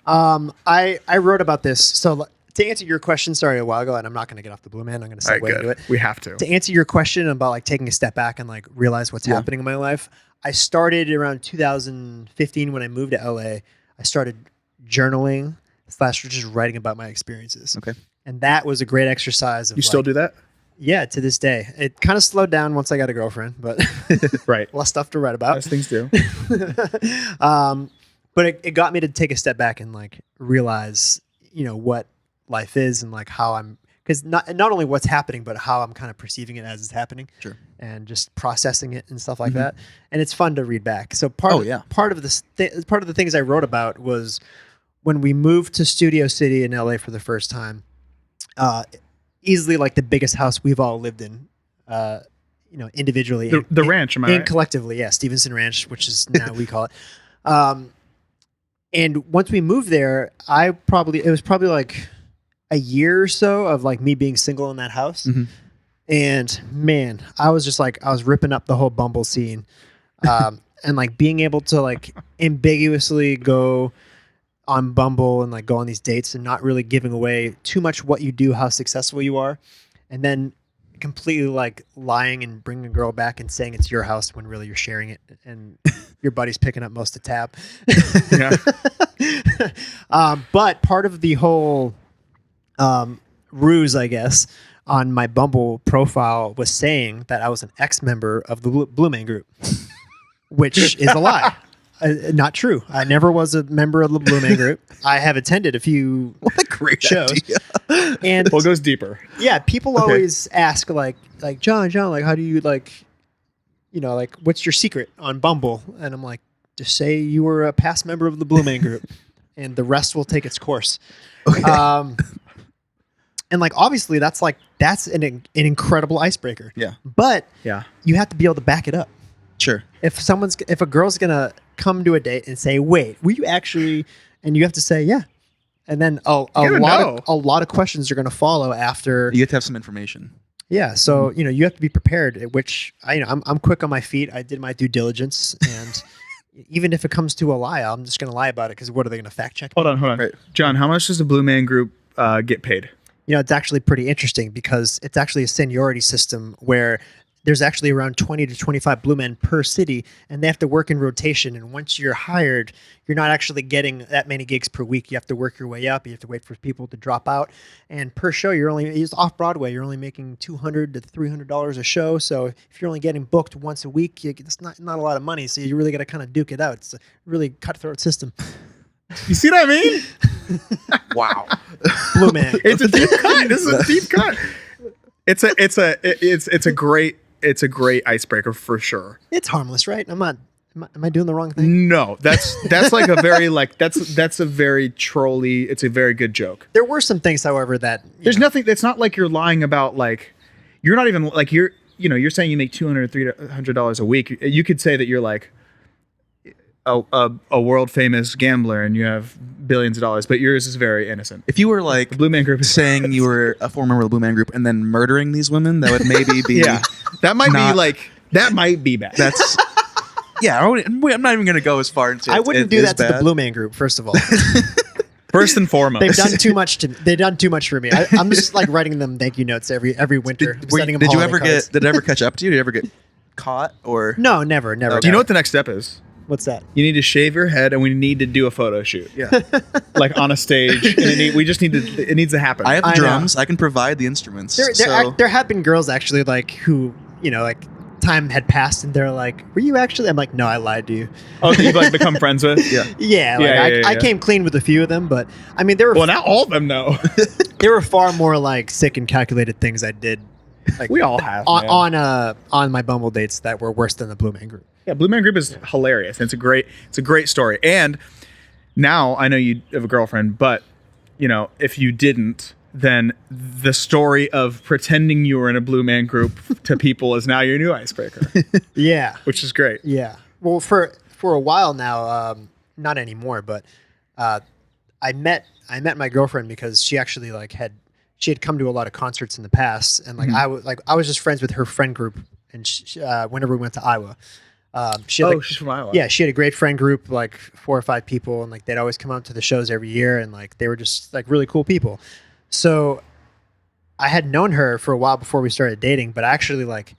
I wrote about this. So to answer your question, sorry, a while ago, and I'm not going to get off the Blue Man. I'm going to All right, segue into good. it. We have to. To answer your question about like taking a step back and like realize what's happening in my life, I started around 2015 when I moved to LA. I started journaling / just writing about my experiences. Okay. And that was a great exercise. Of You still do that? Yeah, to this day. It kind of slowed down once I got a girlfriend, but Right. less stuff to write about. As things do. But it got me to take a step back and like realize, what life is and like how I'm, because not only what's happening, but how I'm kind of perceiving it as it's happening. Sure. And just processing it and stuff like that. And it's fun to read back. So part of the things I wrote about was when we moved to Studio City in LA for the first time. Easily like the biggest house we've all lived in, individually. The ranch, am I and right? collectively, yeah, Stevenson Ranch, which is now we call it. And once we moved there, it was probably like a year or so of like me being single in that house. And man, I was ripping up the whole Bumble scene. And like being able to like ambiguously go on Bumble and like go on these dates and not really giving away too much what you do, how successful you are. And then completely like lying and bringing a girl back and saying it's your house when really you're sharing it and your buddy's picking up most of the tab. But part of the whole ruse, I guess, on my Bumble profile was saying that I was an ex-member of the Blue Man Group, which is a lie. Not true. I never was a member of the Blue Man Group. I have attended a few Great shows. idea. And Well, it goes deeper. yeah, people always ask like John, like how do you like what's your secret on Bumble? And I'm like, just say you were a past member of the Blue Man Group, and the rest will take its course. Okay. And like obviously that's an incredible icebreaker. Yeah. But Yeah. you have to be able to back it up. Sure. If a girl's gonna come to a date and say, "Wait, were you actually?" and you have to say, "Yeah," and then a lot of questions are gonna follow after. You have to have some information. Yeah, so you have to be prepared. Which I'm quick on my feet. I did my due diligence, and even if it comes to a lie, I'm just gonna lie about it because what are they gonna fact check? Hold on. Right. John, how much does the Blue Man Group get paid? It's actually pretty interesting because it's actually a seniority system where there's actually around 20 to 25 Blue Men per city, and they have to work in rotation. And once you're hired, you're not actually getting that many gigs per week. You have to work your way up. You have to wait for people to drop out. And per show, it's off Broadway. You're only making $200 to $300 a show. So if you're only getting booked once a week, it's not a lot of money. So you really got to kind of duke it out. It's a really cutthroat system. You see what I mean? Wow. Blue Man. It's a deep cut. This is a deep cut. It's a great icebreaker for sure. It's harmless, right? Am I doing the wrong thing? No, that's like a very that's a very trolly. It's a very good joke. There were some things, however, that There's nothing. It's not like you're lying about like you're not even like you're saying you make $200 $300 a week. You could say that you're like a world famous gambler and you have billions of dollars, but yours is very innocent. If you were like The Blue Man Group is saying you were a former member of the Blue Man Group and then murdering these women, that would maybe be yeah, that might not- be like that might be bad. that's yeah. I'm not even gonna go as far into. I wouldn't do that to the Blue Man Group. First of all, First and foremost, they've done too much. They've done too much for me. I'm just like writing them thank you notes every winter. Sending them Did you holiday ever cards. did it ever catch up to you? Did you ever get caught or? No, never. Okay. do you know what the next step is? What's that? You need to shave your head, and we need to do a photo shoot, Yeah. like on a stage. And it needs to happen. I have the I know. drums. I can provide the instruments. There have been girls actually like who like time had passed and they're like, "Were you actually?" I'm like, "No, I lied to you." Oh, that you've like become friends with? Yeah. Yeah, like Yeah, I yeah. came clean with a few of them, but I mean there were Well, not all of them know. there were far more like sick and calculated things I did. Like We all have, man. on my Bumble dates that were worse than the Blue Man Group. Yeah, Blue Man Group is hilarious. It's a great story. And now I know you have a girlfriend, but if you didn't, then the story of pretending you were in a Blue Man Group to people is now your new icebreaker, Yeah. which is great. Yeah. Well, for a while now, not anymore, but I met my girlfriend because she actually she had come to a lot of concerts in the past, and I was just friends with her friend group, and whenever we went to Iowa, she had, She's from Iowa. yeah, she had a great friend group, like 4 or 5 people, and they'd always come out to the shows every year, and they were just really cool people. So I had known her for a while before we started dating, but actually like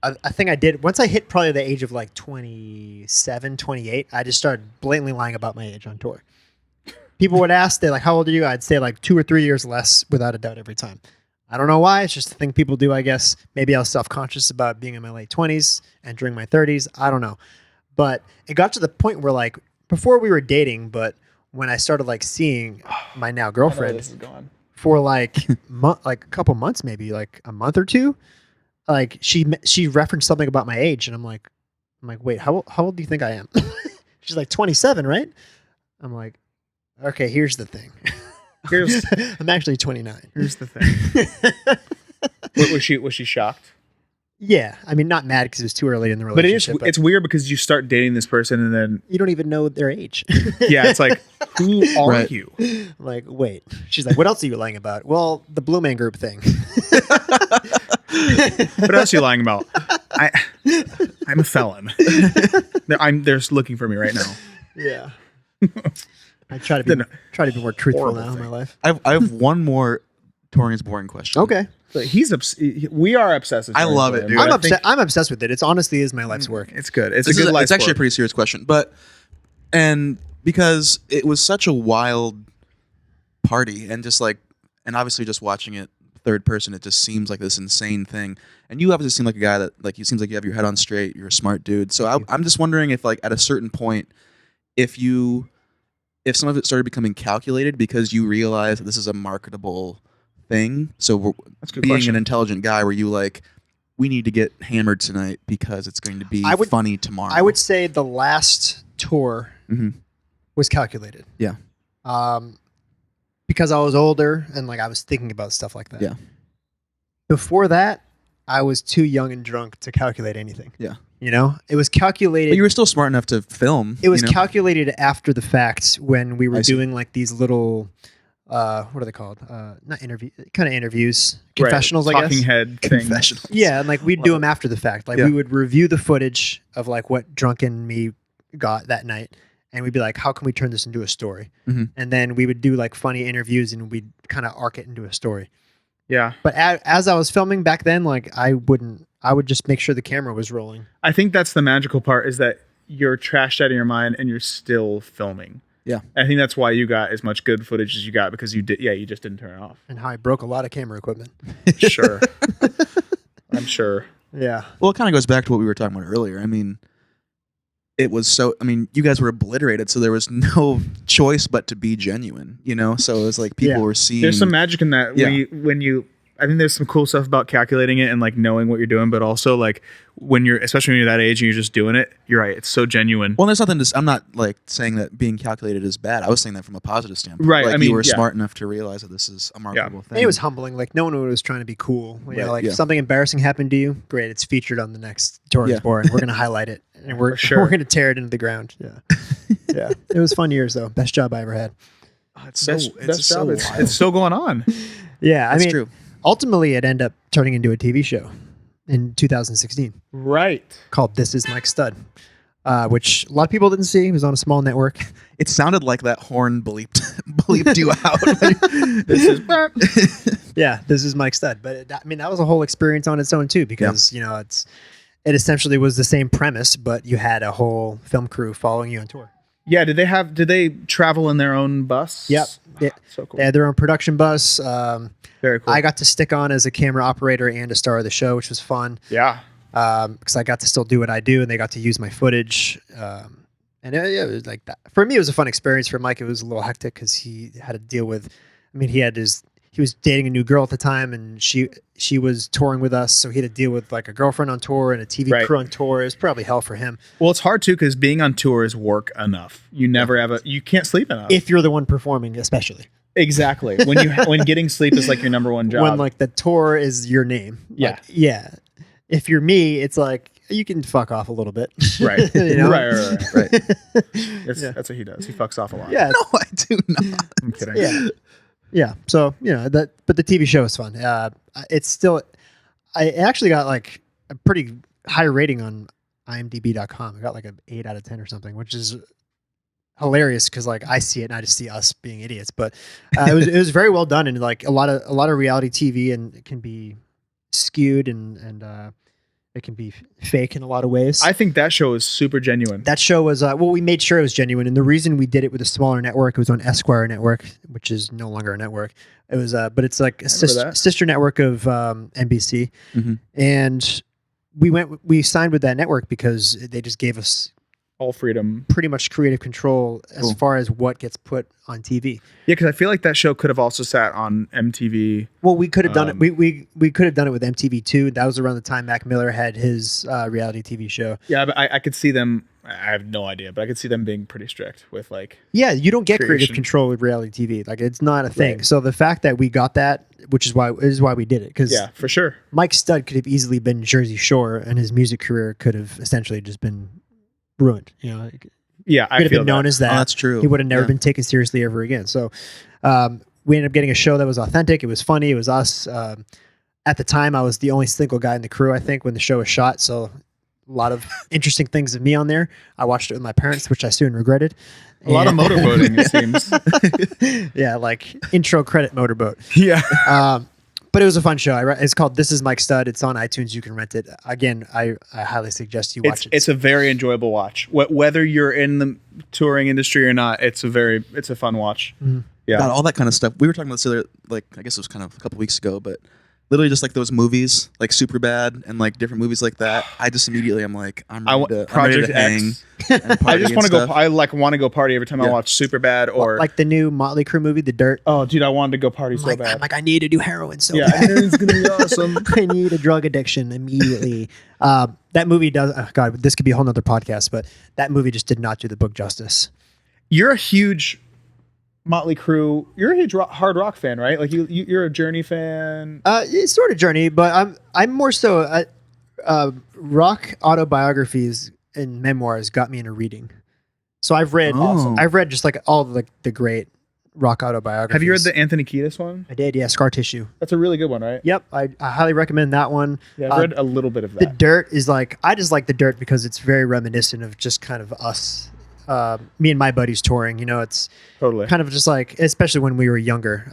I think I did once I hit probably the age of like 27, 28, I just started blatantly lying about my age on tour. People would ask, they're like, how old are you? I'd say like 2 or 3 years less without a doubt every time. I don't know why. It's just a thing people do, I guess. Maybe I was self-conscious about being in my late 20s, entering my 30s. I don't know. But it got to the point where like before we were dating, but when I started like seeing my now girlfriend This is gone. for like like a couple months, maybe like a month or two, like she referenced something about my age, and I'm like, wait, how old do you think I am? She's like 27, right? I'm like, okay, here's the thing. I'm actually 29. Here's the thing. Was she shocked? Yeah, I mean, not mad because it was too early in the But relationship. it's weird because you start dating this person and then you don't even know their age. yeah, it's like, who are Right. you? I'm like, wait. She's like, what else are you lying about? Well, the Blue Man Group thing. What else are you lying about? I'm a felon. They're looking for me right now. Yeah. I try to be more truthful now in my life. I have one more touring is boring question. Okay. But we are obsessed. I love it, dude. I'm obsessed with it. It's honestly is my life's work. It's good. It's This a good is life. it's actually a work. pretty serious question, and because it was such a wild party, and just like, and obviously just watching it third person, it just seems like this insane thing. And you obviously seem like a guy that like, you seems like you have your head on straight. You're a smart dude. So I'm just wondering if like at a certain point, if some of it started becoming calculated because you realize that this is a marketable thing. So That's a good being question. an intelligent guy, where you like, we need to get hammered tonight because it's going to be funny tomorrow. I would say the last tour Mhm. was calculated. Yeah. Because I was older and like I was thinking about stuff like that. Yeah. Before that, I was too young and drunk to calculate anything. Yeah. You know, it was calculated. But you were still smart enough to film. It was you know? calculated after the fact when we were I see. doing like these little, what are they called? Not kind of interviews, confessionals, I Talking guess. head thing. Confessional. Yeah, and like we'd do them after the fact. Like Yeah. we would review the footage of like what drunken me got that night, and we'd be like, how can we turn this into a story? Mhm. And then we would do like funny interviews, and we'd kind of arc it into a story. Yeah. But as I was filming back then, like I would just make sure the camera was rolling. I think that's the magical part, is that you're trashed out of your mind and you're still filming. Yeah. I think that's why you got as much good footage as you got, because you just didn't turn it off. And how I broke a lot of camera equipment. Sure. I'm sure. Yeah. Well, it kind of goes back to what we were talking about earlier. I mean, you guys were obliterated, so there was no choice but to be genuine, you know? So it was like people Yeah. were seeing. There's some magic in that. Yeah. I think there's some cool stuff about calculating it and like knowing what you're doing, but also like especially when you're that age and you're just doing it, you're right. It's so genuine. Well, there's nothing I'm not like saying that being calculated is bad. I was saying that from a positive standpoint. Right, Like, I mean, you were yeah. smart enough to realize that this is a marketable thing. And it was humbling. Like no one was trying to be cool. You know, Right, like yeah. if something embarrassing happened to you, great. It's featured on the next Touring Yeah. Board. We're gonna highlight it, and we're For sure. we're gonna tear it into the ground. Yeah, yeah. It was fun years though. Best job I ever had. It's Best it's so job. wild. It's still going on. Yeah, I That's mean, true. ultimately, it ended up turning into a TV show in 2016 Right. called "This Is Mike Stud," which a lot of people didn't see. It was on a small network. It sounded like that horn bleeped you out. This is Yeah, this is Mike Stud. But I mean, that was a whole experience on its own too, because you know it essentially was the same premise, but you had a whole film crew following you on tour. Yeah. Did they travel in their own bus? Yep. Yeah. So cool. They had their own production bus. Very cool. I got to stick on as a camera operator and a star of the show, which was fun yeah. because I got to still do what I do, and they got to use my footage. And it was like that. For me, it was a fun experience. For Mike, it was a little hectic because he had to deal with. I mean, he was dating a new girl at the time, and she was touring with us, so he had to deal with like a girlfriend on tour and a TV Right. crew on tour. It was probably hell for him Well, it's hard too, because being on tour is work enough. You never you can't sleep enough. if you're the one performing, especially Exactly. When getting sleep is like your number one job. when like the tour is your name. Yeah. Like, yeah. If you're me, it's like you can fuck off a little bit. right. You know? Right. That's what he does. He fucks off a lot. Yeah. No, I do not. I'm kidding. Yeah. Yeah. So, you know, but the TV show is fun. It's still, I actually got like a pretty high rating on imdb.com. I got like an 8 out of 10 or something, which is, hilarious because like I see it and I just see us being idiots. But it was very well done, and like a lot of reality TV and it can be skewed and it can be fake in a lot of ways. I think that show is super genuine. That show was we made sure it was genuine, and the reason we did it with a smaller network, it was on Esquire Network, which is no longer a network. It was but it's like a sister network of NBC, and we signed with that network because they just gave us all freedom, pretty much creative control as far as what gets put on TV. Yeah, because I feel like that show could have also sat on MTV. Well, we could have done it. We could have done it with MTV too. That was around the time Mac Miller had his reality TV show. Yeah, but I could see them. I have no idea, but I could see them being pretty strict with like. Yeah, you don't get creation. creative control with reality TV. Like it's not a thing. Right. So the fact that we got that, which is why we did it, because Yeah, for sure. Mike Stud could have easily been Jersey Shore, and his music career could have essentially just been ruined. You know. Yeah, I could have feel been known that. as that. Oh, that's true. He would have never Yeah. been taken seriously ever again. So we ended up getting a show that was authentic. It was funny. It was us. At the time, I was the only single guy in the crew, I think, when the show was shot. So a lot of interesting things of me on there. I watched it with my parents, which I soon regretted. A lot of And- motorboating, it seems. yeah, like intro credit motorboat. Yeah. But it was a fun show. It's called This Is Mike Stud. It's on iTunes. You can rent it. Again, I highly suggest you watch it. It's a very enjoyable watch. Whether you're in the touring industry or not, it's a fun watch. Yeah. God, all that kind of stuff. We were talking about this other, like, I guess it was kind of a couple weeks ago, but literally just like those movies, like Superbad and like different movies like that. I just immediately, I'm like, I'm ready Project to hang. X. And I party just and want to go. stuff. I like want to go party every time I Yeah. watch Superbad or like the new Motley Crue movie, The Dirt. oh, dude, I wanted to go party I'm so like, bad. I'm like, I need to do heroin so Yeah, bad. it's gonna be awesome. I need a drug addiction immediately. That movie does. Oh God, this could be a whole nother podcast, but that movie just did not do the book justice. You're a huge Motley Crue. You're a huge hard rock fan, right? Like you're a Journey fan. It's sort of Journey, but I'm more so rock autobiographies and memoirs got me into reading. So I've read just like all the great rock autobiographies. Have you read the Anthony Kiedis one? I did, yeah, Scar Tissue. That's a really good one, right? Yep, I highly recommend that one. Yeah, I've read a little bit of The that. Dirt is like, I just like The Dirt because it's very reminiscent of just kind of us, me and my buddies touring. You know, it's Totally. kind of just like, especially when we were younger.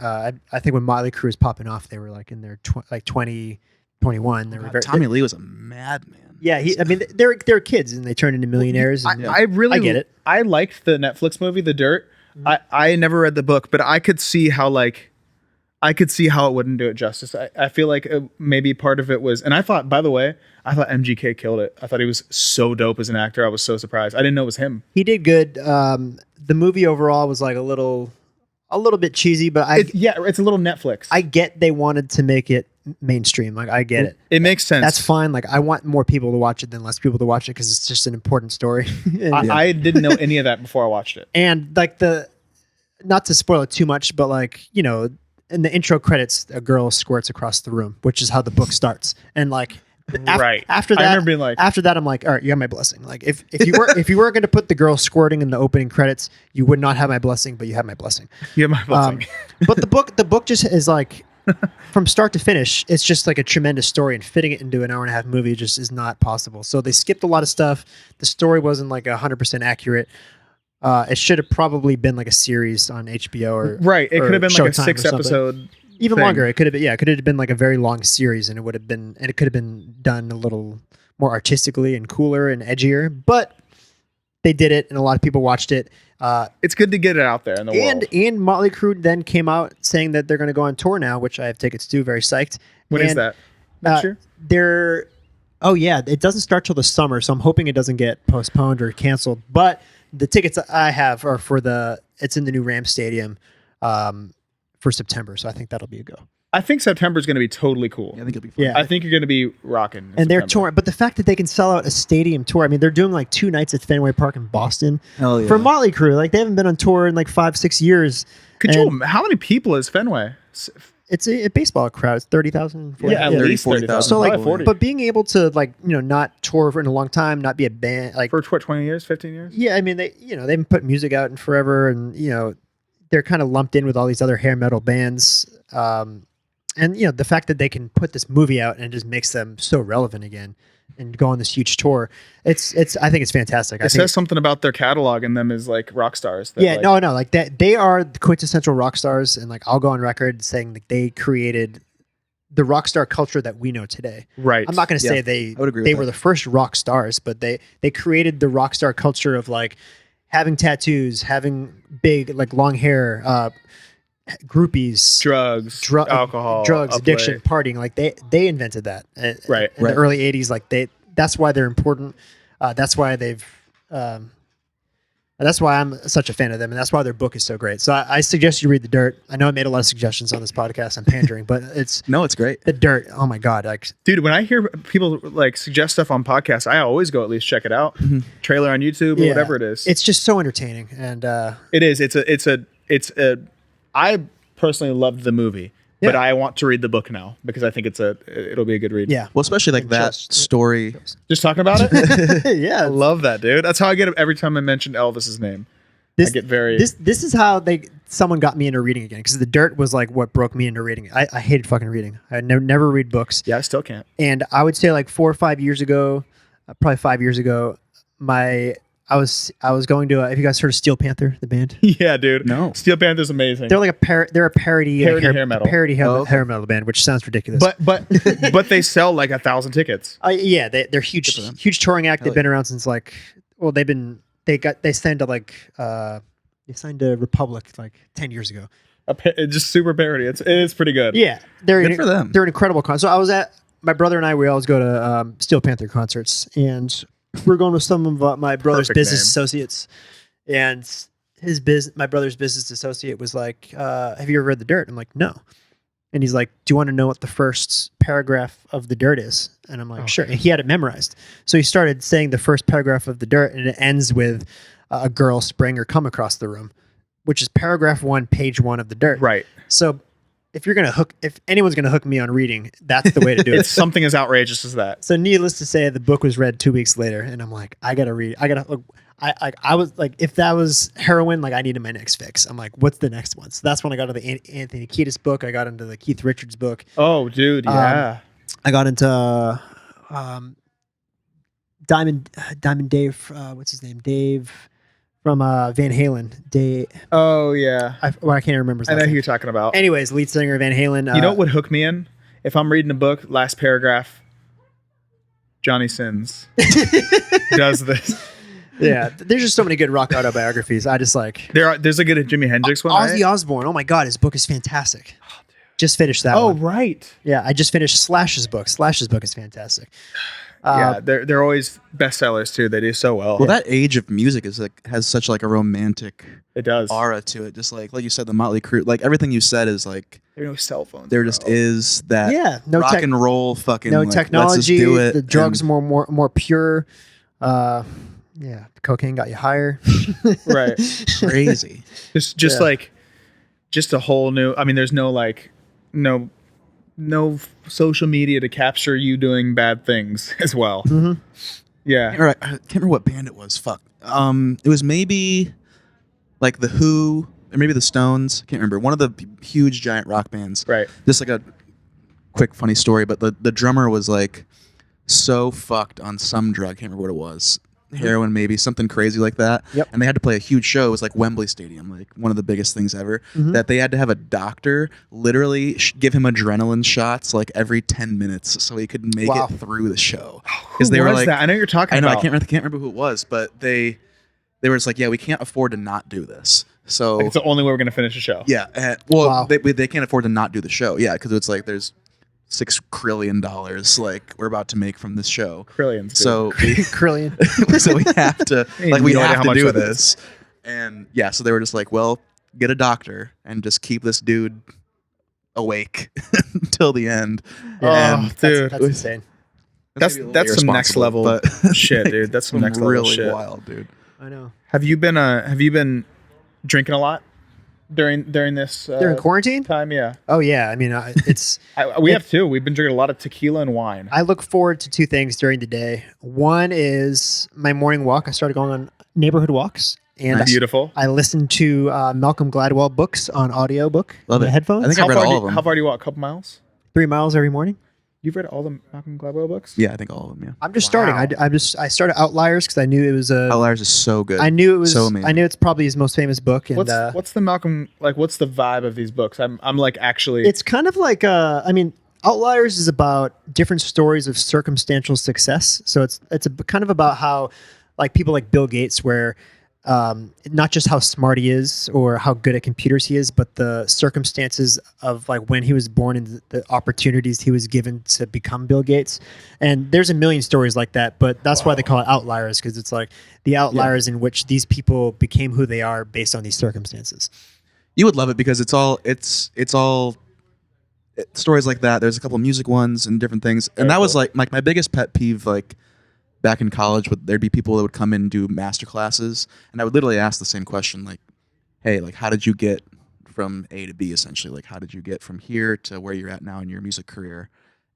I think when Motley Crue was popping off, they were like in their 20, 21. They were very, Tommy Lee was a madman. yeah, I mean, they're kids and they turn into millionaires. And, I really I get it. I liked the Netflix movie, The Dirt. Mm-hmm. I never read the book, but I could see how it wouldn't do it justice. I feel like maybe part of it was, and I thought, by the way, MGK killed it. I thought he was so dope as an actor. I was so surprised. I didn't know it was him. He did good. The movie overall was like a little bit cheesy, but It's a little Netflix. I get they wanted to make it mainstream. Like I get it. It makes sense. That's fine. Like I want more people to watch it than less people to watch it because it's just an important story. and, I didn't know any of that before I watched it. and like not to spoil it too much, but like, you know, in the intro credits, a girl squirts across the room, which is how the book starts. And like Right. after that, I remember being like, after that, I'm like, all right, you have my blessing. Like if you were going to put the girl squirting in the opening credits, you would not have my blessing, but you have my blessing. you have my blessing. But the book just is like, from start to finish, it's just like a tremendous story, and fitting it into an hour and a half movie just is not possible. So they skipped a lot of stuff. The story wasn't like 100% accurate. It should have probably been like a series on HBO or Right. It or could have been like a Showtime or 6 something. episode. Even thing. longer. It could have been, it could have been like a very long series, and it could have been done a little more artistically and cooler and edgier. But they did it, and a lot of people watched it. It's good to get it out there in the world. And Motley Crue then came out saying that they're going to go on tour now, which I have tickets to. Very psyched. When is And, that? Next year? They're it doesn't start till the summer, so I'm hoping it doesn't get postponed or canceled. But the tickets I have are it's in the new Rams Stadium for September, so I think that'll be a go. I think September is going to be totally cool. Yeah, I think it'll be fun. Yeah. I think you're going to be rocking. in And they're September. touring, but the fact that they can sell out a stadium tour, I mean, they're doing like 2 nights at Fenway Park in Boston Hell yeah. for Motley Crue. Like they haven't been on tour in like 5-6 years. And How many people is Fenway? It's a baseball crowd. It's 30,000. Yeah, at 30, least 40,000. 30,000. So like, Probably 40. but being able to like, you know, not tour for in a long time, not be a band, like, For 20 years, 15 years? yeah, I mean, they haven't put music out in forever, and you know, they're kind of lumped in with all these other hair metal bands. and the fact that they can put this movie out and it just makes them so relevant again and go on this huge tour. It's I think it's fantastic. It says something about their catalog and them as like rock stars. That, yeah, like, no, like that. They are the quintessential rock stars, and like I'll go on record saying that they created the rock star culture that we know today. Right. I'm not going to Yeah, say they I would agree they with were that. the first rock stars, but they created the rock star culture of like having tattoos, having big like long hair, groupies, drugs, alcohol, drugs, up addiction, late. partying. Like they invented that Right. in the early 80s. Like that's why they're important. That's why they've that's why I'm such a fan of them, and that's why their book is so great. So I suggest you read The Dirt. I know I made a lot of suggestions on this podcast. I'm pandering, but it's No, it's great. The Dirt. Oh my god! Like, Dude, when I hear people like suggest stuff on podcasts, I always go at least check it out. Trailer on YouTube or yeah, whatever it is. It's just so entertaining, and It is. It's a. I personally loved the movie, but Yeah. I want to read the book now because I think it'll be a good read. yeah, Well, especially like And that chills. story. Just talking about it. I yeah. love that, dude. That's how I get it every time I mention Elvis's name. I get very. This is how someone got me into reading again, because The Dirt was like what broke me into reading. I hated fucking reading. I never read books. Yeah, I still can't. And I would say like 4 or 5 years ago, probably 5 years ago, I was going to have you guys heard of Steel Panther, the band? Yeah, dude. No. Steel Panther's amazing. They're like they're a parody Hair metal. hair metal band, which sounds ridiculous. but they sell like 1,000 tickets. Yeah, they're huge touring act. They've been around since like they signed to Republic like 10 years ago. It's just super parody. It's pretty good. Yeah, Good for them. They're an incredible concert. So I was at my brother and I. We always go to Steel Panther concerts, and we're going with some of my brother's Perfect business name. associates. And my brother's business associate was like, "Have you ever read The Dirt?" I'm like, "No." And he's like, "Do you want to know what the first paragraph of The Dirt is?" And I'm like, "Sure." And he had it memorized, so he started saying the first paragraph of The Dirt, and it ends with a girl spraying her cum across the room, which is paragraph 1, page 1 of The Dirt. Right. So if anyone's gonna hook me on reading, that's the way to do It's it. something as outrageous as that. So needless to say, the book was read 2 weeks later, and I'm like, I gotta read. I was like, if that was heroin, like I needed my next fix. I'm like, what's the next one? So that's when I got into the Anthony Kiedis book. I got into the Keith Richards book. Oh, dude, yeah. I got into Diamond Dave. What's his name? Dave from Van Halen. Dave. Oh, yeah. I can't remember his I last know who name. you're talking about. Anyways, lead singer of Van Halen. You know what would hook me in? If I'm reading a book, last paragraph, Johnny Sins does this. Yeah, there's just so many good rock autobiographies. I just like There's a good Jimi Hendrix one, Ozzy right? Osbourne. Oh my god, his book is fantastic. Just finished that Oh, one. right. Yeah, I just finished Slash's book. Slash's book is fantastic. Yeah, they're always bestsellers too. They do so well. Well, that age of music is like has such like a romantic It does. aura to it. Just like you said, the Motley Crue. Like everything you said is like There are no cell phones. there just is that Yeah, no rock tech- and roll fucking No like, technology. Let's just do it. The drugs and- more pure. Yeah, cocaine got you higher. Right. crazy. Just Yeah. like, just a whole new. I mean, there's no like, no social media to capture you doing bad things as well. Mhm. Yeah. All right, I can't remember what band it was. Fuck. It was maybe like the Who or maybe the Stones. Can't remember. One of the huge giant rock bands. Right. Just like a quick funny story, but the drummer was like so fucked on some drug. Can't remember what it was. Heroin, maybe something crazy like that. Yep. And they had to play a huge show. It was like Wembley Stadium, like one of the biggest things ever. That they had to have a doctor literally give him adrenaline shots like every 10 minutes so he could make Wow. it through the show. Who they were was like, that? I know you're talking I know about. I can't remember who it was, but they were just like, yeah, we can't afford to not do this. So It's the only way we're gonna finish a show. yeah, well, Wow. they can't afford to not do the show. Yeah, because it's like there's $6 trillion like we're about to make from this show. Trillions. Dude. So Krillian. so we have to Ain't we no idea have how to much do that is. this. And yeah, so they were just like, well, get a doctor and just keep this dude awake until the end. Oh, And dude. That's insane. That's maybe a little some next irresponsible, level but shit, dude. That's some next level really shit. wild, dude. I know. Have you been drinking a lot during this During quarantine? time? Yeah. Oh yeah. I mean, it's. We have too. We've been drinking a lot of tequila and wine. I look forward to 2 things during the day. One is my morning walk. I started going on neighborhood walks, and Beautiful. I listened to Malcolm Gladwell books on audiobook Love on the it. headphones. I think I read all of them. How far do you walk? A couple miles? 3 miles every morning. You've read all the Malcolm Gladwell books? Yeah, I think all of them. Yeah. I'm just starting. I started Outliers because I knew it was a. Outliers is so good. I knew it was. so amazing. I knew it's probably his most famous book. And What's the Malcolm like? What's the vibe of these books? I'm like actually. it's kind of like I mean, Outliers is about different stories of circumstantial success. So it's kind of about how like people like Bill Gates, where not just how smart he is or how good at computers he is, but the circumstances of like when he was born and the opportunities he was given to become Bill Gates. And there's a million stories like that, but that's why they call it Outliers, because it's like the outliers in which these people became who they are based on these circumstances. You would love it because it's all stories like that. There's a couple of music ones and different things, and that was like my biggest pet peeve. Like back in college, there'd be people that would come in and do master classes, and I would literally ask the same question, like, "Hey, like, how did you get from A to B? Essentially, like, how did you get from here to where you're at now in your music career?"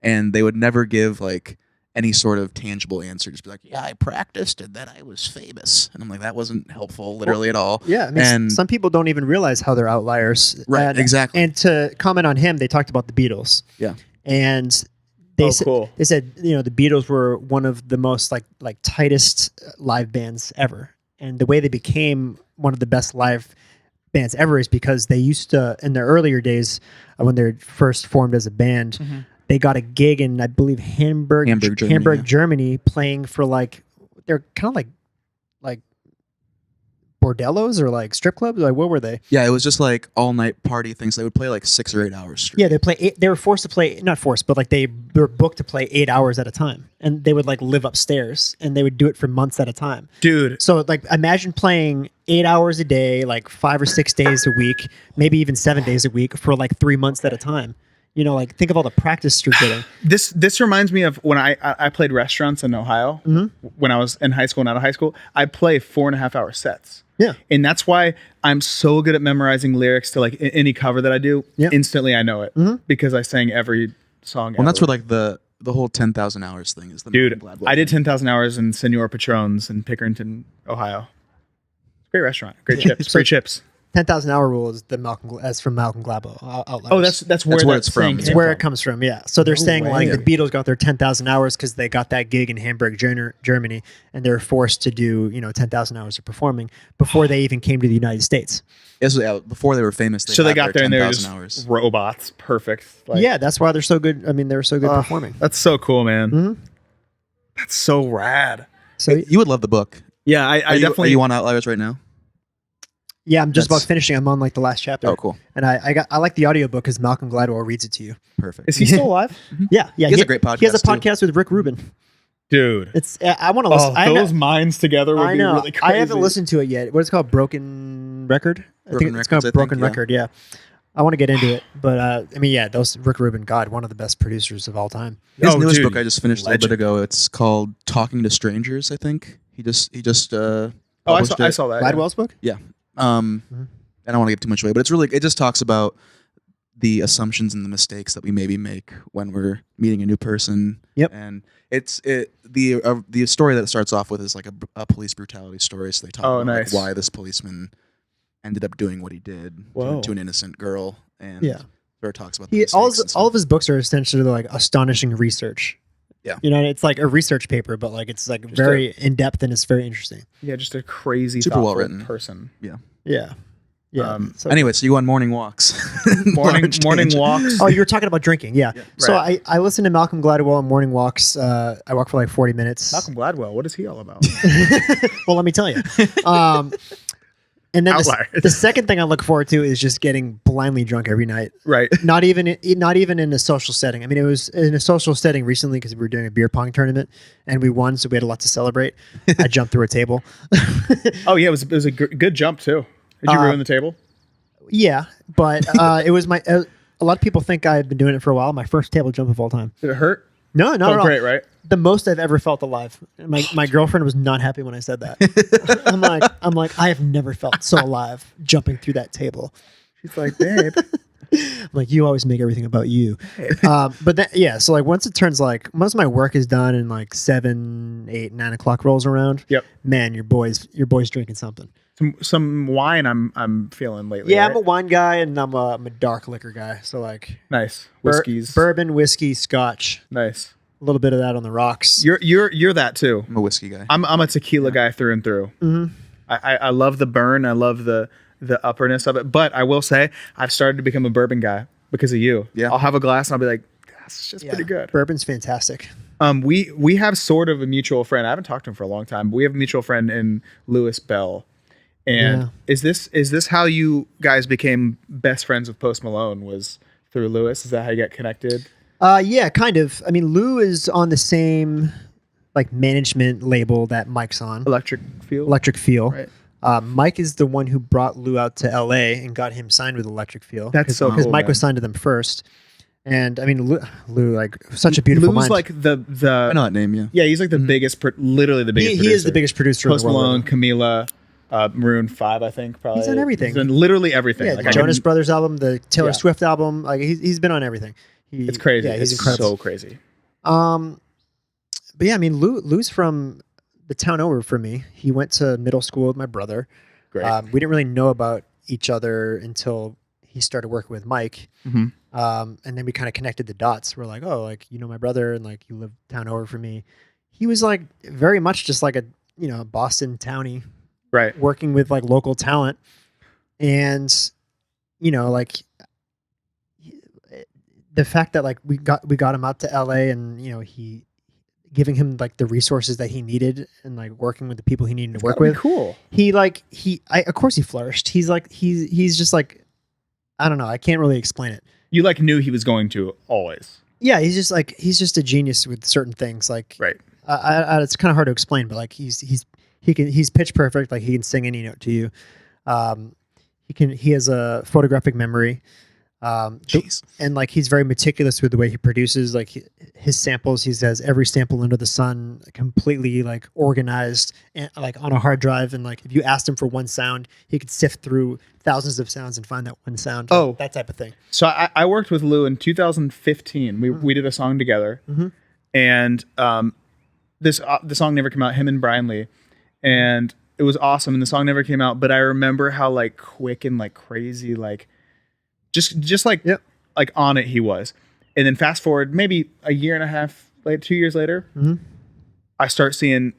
And they would never give like any sort of tangible answer. Just be like, "Yeah, I practiced, and then I was famous." And I'm like, that wasn't helpful, literally at all. Yeah, I mean, and some people don't even realize how they're outliers. Right, And- exactly. And to comment on him, they talked about the Beatles. Yeah. And they said, cool. they said, you know, the Beatles were one of the most like tightest live bands ever. And the way they became one of the best live bands ever is because they used to, in their earlier days, when they first formed as a band, they got a gig in, I believe, Hamburg, Germany, yeah. Germany, playing for like, they're kind of like bordellos or like strip clubs. Like, what were they? Yeah, it was just like all night party things. They would play like 6 or 8 hours straight. Yeah, they were forced to play, not forced, but like they were booked to play 8 hours at a time, and they would like live upstairs, and they would do it for months at a time. Dude, So like imagine playing 8 hours a day, like 5 or 6 days a week, maybe even 7 days a week for like 3 months at a time. You know, like think of all the practice you're getting. this reminds me of when I played restaurants in Ohio when I was in high school and out of high school. I'd play 4.5 hour sets. Yeah. And that's why I'm so good at memorizing lyrics to like any cover that I do. Yeah. Instantly I know it because I sang every song. Well, that's where like the whole 10,000 hours thing is. Dude, I did 10,000 hours in Senor Patrons in Pickerington, Ohio. Great restaurant, great chips, So- great chips. 10,000 Hour Rule is that's from Malcolm Gladwell. Outliers. Oh, that's where where it's from. saying It's It's where it comes from, yeah. So they're saying way. like the Beatles got their 10,000 hours because they got that gig in Hamburg, Germany, and they were forced to do 10,000 hours of performing before they even came to the United States. Before they were famous. So they had got their there and they were 10,000 just hours. robots. Perfect. Like, Yeah, that's why they're so good. I mean, they were so good performing. That's so cool, man. Mhm. That's so rad. So You would love the book. Yeah, I Are definitely. you on Outliers right now? yeah, I'm just That's- about finishing. I'm on like the last chapter. Oh, cool. And I like the audiobook because Malcolm Gladwell reads it to you. Perfect. Is he still alive? Yeah, yeah. He has a great He has a podcast, too. podcast with Rick Rubin. Dude. It's I want to listen. Oh, those minds together would I be know. really crazy. I haven't listened to it yet. What is it called? Broken Record? I think Broken it's called Records, I Broken think, yeah. Record, yeah. I want to get into it. But I mean, yeah, those Rick Rubin, God, one of the best producers of all time. His Oh, newest dude. book I just finished a little bit ago. It's called Talking to Strangers. I think he just Oh, published I it. saw that. yeah. Gladwell's book? Yeah. I don't want to give too much away, but it just talks about the assumptions and the mistakes that we maybe make when we're meeting a new person. Yep. And the story that it starts off with is like a police brutality story. So they talk about nice. like, why this policeman ended up doing what he did Whoa. to an innocent girl. And Yeah. where it talks about the All mistakes and all of stuff. his books are essentially like astonishing research. Yeah. You know, it's like a research paper, but like it's like very in depth and it's very interesting. Yeah, just a crazy, Super well thoughtful written. person. Yeah. Yeah. Yeah. So- Anyway, so you go on morning walks. Morning Large morning tangent. walks. Oh, you were talking about drinking, yeah. So Right. I listen to Malcolm Gladwell on morning walks. I walk for like 40 minutes. Malcolm Gladwell, what is he all about? Well, let me tell you. And then Outliers. the second thing I look forward to is just getting blindly drunk every night. Right. Not even in a social setting. I mean, it was in a social setting recently because we were doing a beer pong tournament and we won, so we had a lot to celebrate. I jumped through a table. Oh yeah, it was a good jump too. Did you ruin the table? Yeah, but it was my. A lot of people think I've been doing it for a while. My first table jump of all time. Did it hurt? No, not Felt at all. great, right? The most I've ever felt alive. My girlfriend was not happy when I said that. I'm like I have never felt so alive jumping through that table. She's like, babe. I'm like, you always make everything about you. But then, yeah, so like once once my work is done and like 7, 8, 9 o'clock rolls around, Yep. man, your boy's drinking something. Some wine I'm feeling lately. Yeah, right? I'm a wine guy and I'm a dark liquor guy. So like Nice whiskeys. bourbon, whiskey, scotch. Nice. A little bit of that on the rocks. You're that too. I'm a whiskey guy. I'm a tequila guy through and through. Mhm. I love the burn. I love the upperness of it. But I will say I've started to become a bourbon guy because of you. Yeah. I'll have a glass and I'll be like, that's just pretty good. Bourbon's fantastic. We have sort of a mutual friend. I haven't talked to him for a long time, but we have a mutual friend in Lewis Bell. And is this how you guys became best friends with Post Malone? Was through Lewis? Is that how you got connected? Yeah, kind of. I mean, Lou is on the same like management label that Mike's on. Electric Field. Electric Feel. Right. Mike is the one who brought Lou out to LA and got him signed with Electric Feel. That's so because cool, Mike man. was signed to them first. And I mean, Lou like such a beautiful Lou's mind. like the I know that name. Yeah. yeah, he's like the biggest, literally the biggest. he is the biggest producer Post in the world. Malone, Camila, Maroon 5, I think probably. He's on everything. He's done literally everything. Yeah, Like, the I Jonas can- Brothers album, the Taylor Yeah. Swift album. Like he's been on everything. It's crazy. Yeah, he's It's incredible. so crazy. But yeah, I mean, Lou's from the town over from me. He went to middle school with my brother. Great. We didn't really know about each other until he started working with Mike. Mhm. And then we kind of connected the dots. We're like, oh, like, you know, my brother and like you live town over from me. He was like very much just like a, you know, Boston townie Right. working with like local talent. And, you know, like the fact that like we got him out to LA and, you know, he giving him like the resources that he needed and like working with the people he needed to work That'd be with. cool. Of course he flourished. He's just like, I don't know. I can't really explain it. You like knew he was going to always. Yeah. He's just a genius with certain things. Like, Right. it's kind of hard to explain, but like he's pitch perfect. Like he can sing any note to you. He has a photographic memory. Jeez. And like he's very meticulous with the way he produces like his samples. He has every sample under the sun completely like organized and like on a hard drive. And like if you asked him for one sound, he could sift through thousands of sounds and find that one sound. Oh. That type of thing. So I worked with Lou in 2015. We did a song together, and the song never came out. Him and Brian Lee, and it was awesome. And the song never came out. But I remember how like quick and like crazy, like just like like on it he was. And then fast forward maybe a year and a half, like 2 years later, I start seeing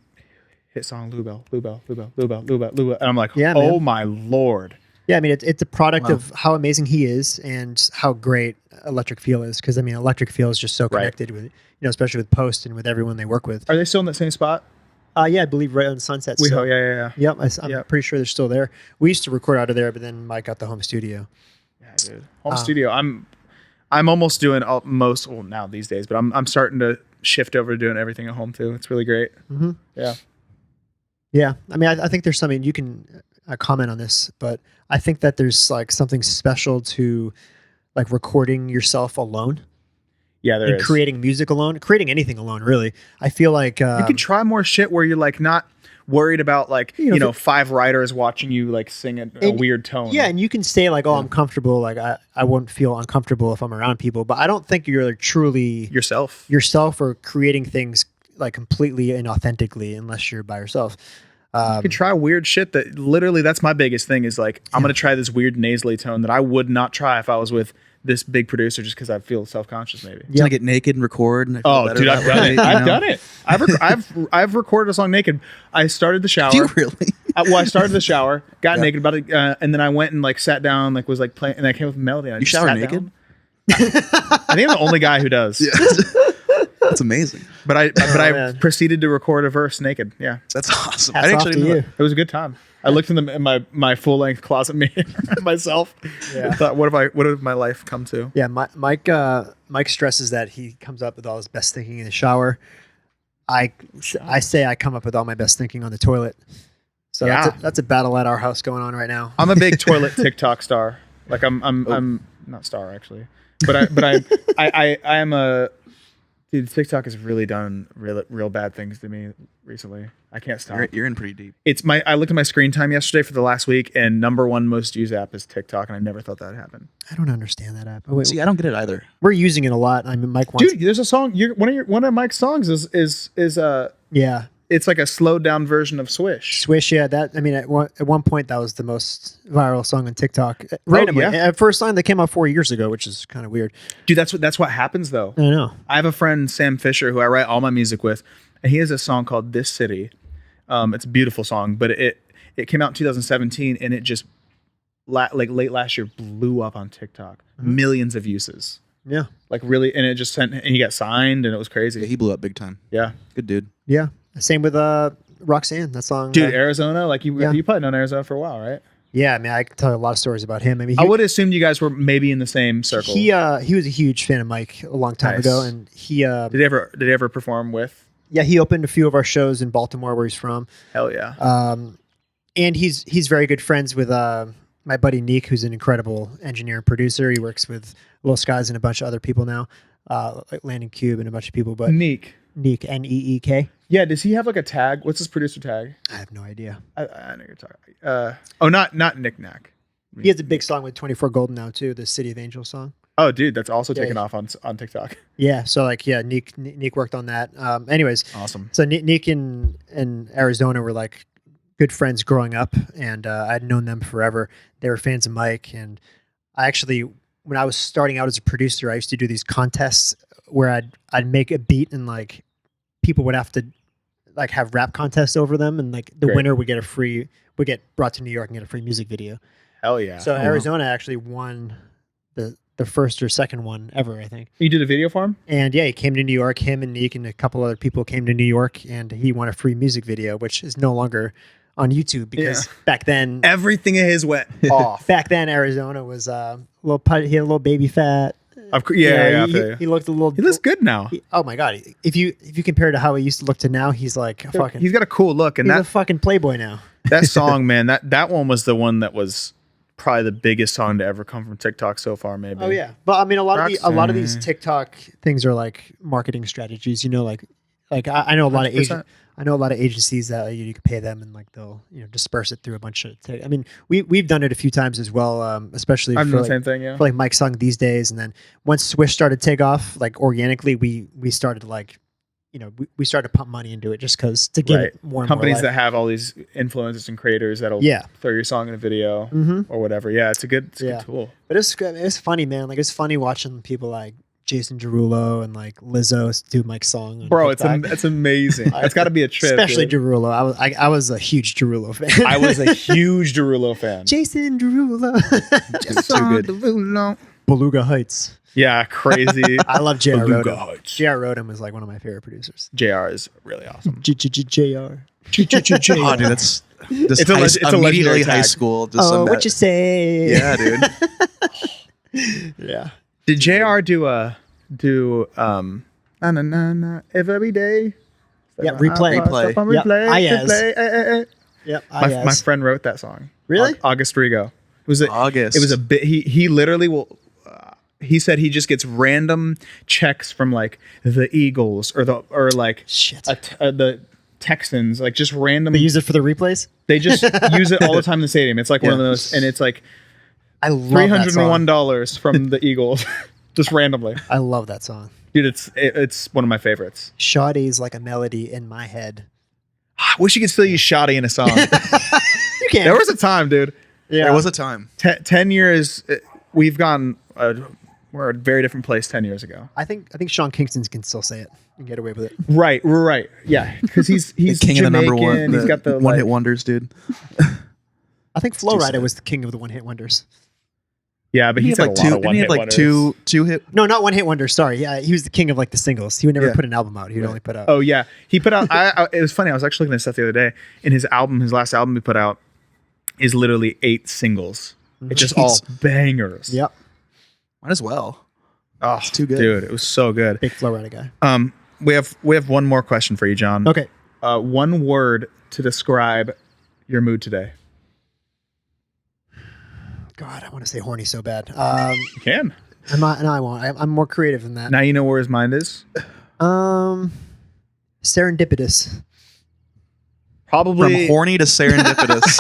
hit song Lou Bell, and I'm like, Yeah, oh man. my Lord. Yeah, I mean, it's a product of how amazing he is and how great Electric Feel is. Because I mean, Electric Feel is just so connected with, you know, especially with Post and with everyone they work with. Are they still in that same spot? Yeah, I believe right on Sunset. WeHo, still. yeah. Yep, I'm pretty sure they're still there. We used to record out of there, but then Mike got the home studio. Yeah, dude. Home studio. I'm almost doing most now these days, but I'm starting to shift over to doing everything at home too. It's really great. Mm-hmm. Yeah. Yeah, I mean, I think there's something you can comment on this, but I think that there's like something special to like recording yourself alone Yeah, there and is. creating music alone, creating anything alone. Really, I feel like You can try more shit where you're like not worried about like You know, 5 writers watching you like sing a And- weird tone. yeah, and you can say like, oh, I'm comfortable. Like I wouldn't feel uncomfortable if I'm around people, but I don't think you're like, truly yourself. yourself or creating things like completely and authentically unless you're by yourself. You can try weird shit that literally that's my biggest thing is like I'm gonna try this weird nasally tone that I would not try if I was with this big producer just because I feel self-conscious maybe. Can I get naked and record? And I feel Oh, better dude, that I've done way, it. you I've know? done it. I've recorded a song naked. I started the shower. You really? I started the shower, got naked about it, and then I went and like sat down, like was like playing, and I came up with a melody. And I You just shower sat naked? down. I think I'm the only guy who does. That's amazing. But I man. proceeded to record a verse naked. Yeah, That's awesome. Hats I off actually to didn't know you. that. it was a good time. I looked in my full length closet mirror myself. Yeah. And thought, what have my life come to? Yeah, Mike stresses that he comes up with all his best thinking in the shower. I say I come up with all my best thinking on the toilet. So Yeah. that's a battle at our house going on right now. I'm a big toilet TikTok star. Like I'm not star actually, but I am a dude. TikTok has really done real bad things to me recently. I can't stop. You're in pretty deep. I looked at my screen time yesterday for the last week, and #1 most used app is TikTok, and I never thought that'd happen. I don't understand that app. Oh, wait, See, I don't get it either. we're using it a lot. I mean, Mike wants. Dude, there's a song. One of Mike's songs is Yeah, It's like a slowed down version of Swish. Swish, yeah. That I mean, at one point, that was the most viral song on TikTok. Randomly, yeah? at first song that came out 4 years ago, which is kind of weird. Dude, that's what happens though. I know. I have a friend, Sam Fisher, who I write all my music with, and he has a song called "This City." It's a beautiful song, but it came out in 2017, and it just like late last year blew up on TikTok. Millions of uses. Yeah, Like really, and it just sent, and he got signed, and it was Yeah, crazy. he blew up big time. Yeah, Good dude. yeah. Same with Roxanne. That song, dude, Arizona, like you Yeah. probably known Arizona for a while, right? Yeah, I mean, I can tell you a lot of stories about him. I mean, I would assume you guys were maybe in the same circle. he was a huge fan of Mike a long time Nice. ago, and he Did he ever perform with? yeah, he opened a few of our shows in Baltimore where he's from. Hell yeah. And he's very good friends with my buddy Neek, who's an incredible engineer and producer. He works with Little Skies and a bunch of other people now, like Landing Cube and a bunch of people. But Neek. Neek, Neek. Yeah, does he have like a tag? What's his producer tag? I have no idea. I know you're talking. Not Nick Nack. He has a big song with 24 Golden now too, the City of Angels song. Oh, dude, that's also Yeah. taken off on TikTok. Yeah, so like Neek worked on that. Anyways, Awesome. so Neek and Arizona were like good friends growing up, and I'd known them forever. They were fans of Mike, and I actually, when I was starting out as a producer, I used to do these contests where I'd make a beat, and like people would have to like have rap contests over them, and like the Great. winner would get brought to New York and get a free music video. Hell yeah. So wow. Arizona actually won the first or second one ever, I think. You did a video for him? And yeah, he came to New York. Him and Neek and a couple other people came to New York, and he won a free music video, which is no longer on YouTube because back then, Everything of his went off. back then Arizona was a little putty, he had a little baby fat. Of course, yeah. I feel you. He looked a little. He looks good now. Oh my god! If you compare to how he used to look to now, he's like a fucking. He's got a cool look, and He's a that fucking playboy now. that song, man, that one was the one that was probably the biggest song to ever come from TikTok so far. Maybe. Oh yeah, but I mean, a lot of these Roxanne. TikTok things are like marketing strategies. You know, like I know a lot of 100%. I know a lot of agencies that you can pay them and like they'll disperse it through a bunch of. I mean, we've done it a few times as well, especially I'm for doing like, the same thing. Yeah. for like Mike's song These Days, and then once Swish started to take off, like organically, we started like, we started to pump money into it just because to give it more and Companies more that life. have all these influencers and creators that'll Yeah. throw your song in a video Mhm. or whatever. Yeah, it's a good tool. But it's funny, man. Like it's funny watching people like Jason Derulo and like Lizzo do Mike's song. On Bro, TikTok. it's amazing. It's got to be a trip. Especially dude. Derulo. I was a huge Derulo fan. I was a huge Derulo fan. Jason Derulo. Too good. Beluga Heights. Yeah, crazy. I love J.R. Beluga Rodham. Heights. J.R. Rodham is like one of my favorite producers. JR is really awesome. J.R. Oh, dude, that's just It's a legendary immediately high tag. school. Just Oh, some what that- you say? Yeah, dude. Yeah. Did JR do na na na na every day? Yeah, replay. Replay. Stuff on Yep. replay. Ayaz. Replay. Yep. My friend wrote that song. Really? August Rigo. It was August. It was a bit. He literally will. He said he just gets random checks from like the Eagles or like Shit. the Texans, like just random. They use it for the replays? They just use it all the time in the stadium. It's like one of Yeah. those, and it's like I love that song. $301 from the Eagles, just randomly. I love that song. Dude, it's one of my favorites. Shoddy's like a melody in my head. I wish you could still use Shoddy in a song. You can. There was a time, dude. yeah. There was a time. 10 years, we've gone. We're at a very different place 10 years ago. I think Sean Kingston can still say it and get away with it. Right. Yeah, because he's The king Jamaican, of the number one. He's got the one hit wonders, dude. I think Flow Too Rider sad. was the king of the one-hit wonders. Yeah, but he's had like a lot two. of Didn't he one-hit have like wonders. two hit? No, not one-hit wonders. Sorry. Yeah, he was the king of like the singles. He would never Yeah. put an album out. He would only put out. Oh yeah, he put out. It was funny. I was actually looking at stuff the other day. In his last album he put out is literally 8 singles. It's just all bangers. Yep. Might as well. Oh, too good. dude. It was so good. Big Flow Rider guy. We have one more question for you, John. Okay. One word to describe your mood today. God, I want to say horny so bad. You can. I'm not. No, I won't. I'm more creative than that. Now you know where his mind is. Serendipitous. Probably From horny to serendipitous.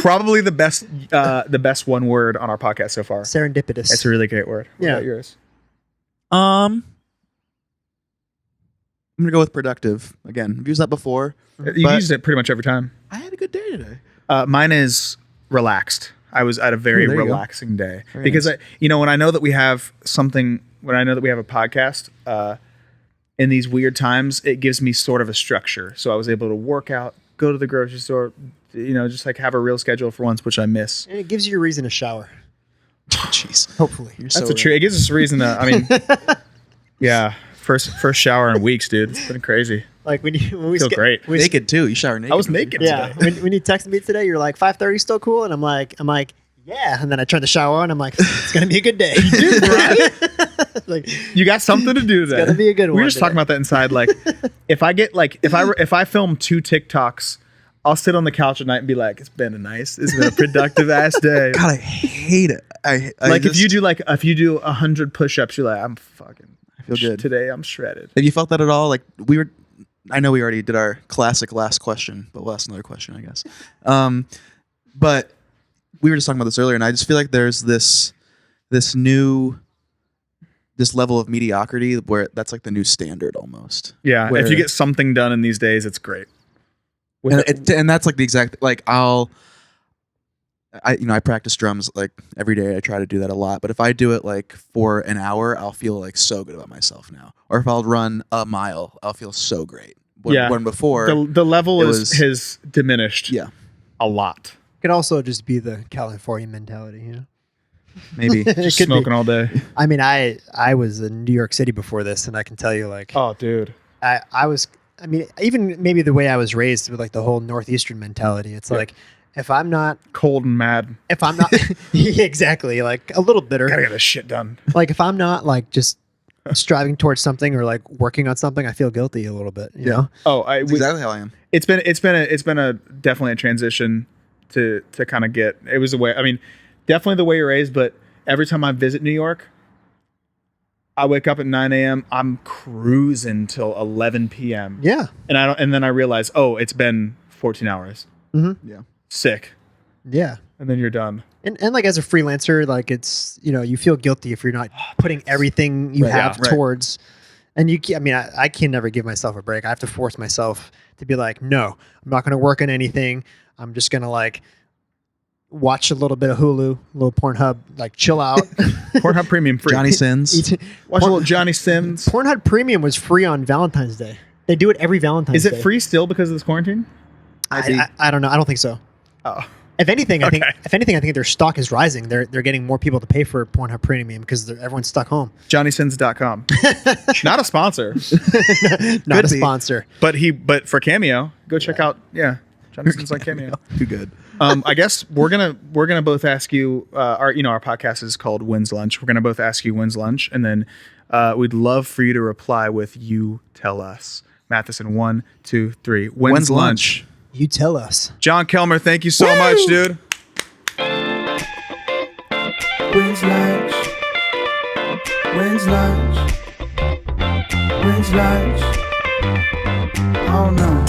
probably the best one word on our podcast so far. Serendipitous. It's a really great word. What Yeah. about yours? I'm gonna go with productive again. I've used that before. You but used it pretty much every time. I had a good day today. Mine is relaxed. I was at a very Ooh, there you go. relaxing day Very because nice. when I know that we have something, when I know that we have a podcast, in these weird times, it gives me sort of a structure. So I was able to work out, go to the grocery store, just like have a real schedule for once, which I miss. And it gives you a reason to shower. Jeez, Hopefully. you're That's so a true. It gives us a reason to. I mean, yeah, first shower in weeks, dude. It's been crazy. Like when we Feel great. naked too. You shower naked. I was naked Yeah. today. when you texted me today, you're like 5:30 still cool, and I'm like, yeah. And then I turned the shower on. I'm like, it's gonna be a good day. Dude, right? Like, You got something to do today. gonna be a good We one were just talking today. about that inside. Like, if I film 2 TikToks, I'll sit on the couch at night and be like, it's been a productive ass day. God, I hate it. I If you do 100 push-ups, you're like, I'm fucking. I feel good Today I'm shredded. Have you felt that at all? Like I know we already did our classic last question, but we'll ask another question, I guess. But we were just talking about this earlier, and I just feel like there's this level of mediocrity where that's like the new standard almost. Yeah, Where- if you get something done in these days, it's great. And that's like the exact like I practice drums like every day. I try to do that a lot. But if I do it like for an hour, I'll feel like so good about myself now. Or if I'll run a mile, I'll feel so great. When before the level was- has diminished. yeah, A lot. it could also just be the California mentality, maybe. It Just could be. smoking all day. I mean, I was in New York City before this, and I can tell you, like, Oh, dude. I was. I mean, even maybe the way I was raised with like the whole Northeastern mentality. It's like if I'm not Cold and mad. Yeah, exactly, like a little bitter. Gotta get this shit done. Like if I'm not like just striving towards something or like working on something, I feel guilty a little bit. You know? Oh, That's exactly how I am. It's been a definitely a transition to kind of get. It was a way. I mean, definitely the way you're raised. But every time I visit New York, I wake up at 9 a.m. I'm cruising till 11 p.m. Yeah. And then I realize, oh, it's been 14 hours. Mm-hmm. Yeah. Sick. Yeah. And then you're done. And like as a freelancer, like it's, you feel guilty if you're not putting everything you Right, have yeah, right. towards, and I can never give myself a break. I have to force myself to be like, no, I'm not going to work on anything. I'm just going to like watch a little bit of Hulu, a little Pornhub, like chill out. Pornhub Premium free. Johnny Sins. Watch a little Johnny Sims. Pornhub Premium was free on Valentine's Day. They do it every Valentine's Is Day. it free still because of this quarantine? I don't know. I don't think so. Oh. If anything, I think Okay. their stock is rising. They're getting more people to pay for Pornhub Premium because everyone's stuck home. JohnnySins.com. Not a sponsor, Not a be. sponsor. but for Cameo, go check out Johnny Sins on Cameo. Too good. I guess we're gonna both ask you. Our podcast is called When's Lunch. We're gonna both ask you when's lunch, and then we'd love for you to reply with "You tell us." Matheson, 1, 2, 3. When's lunch? You tell us. Jon Kilmer, thank you so much, dude. When's lunch? When's lunch? When's lunch? I don't know.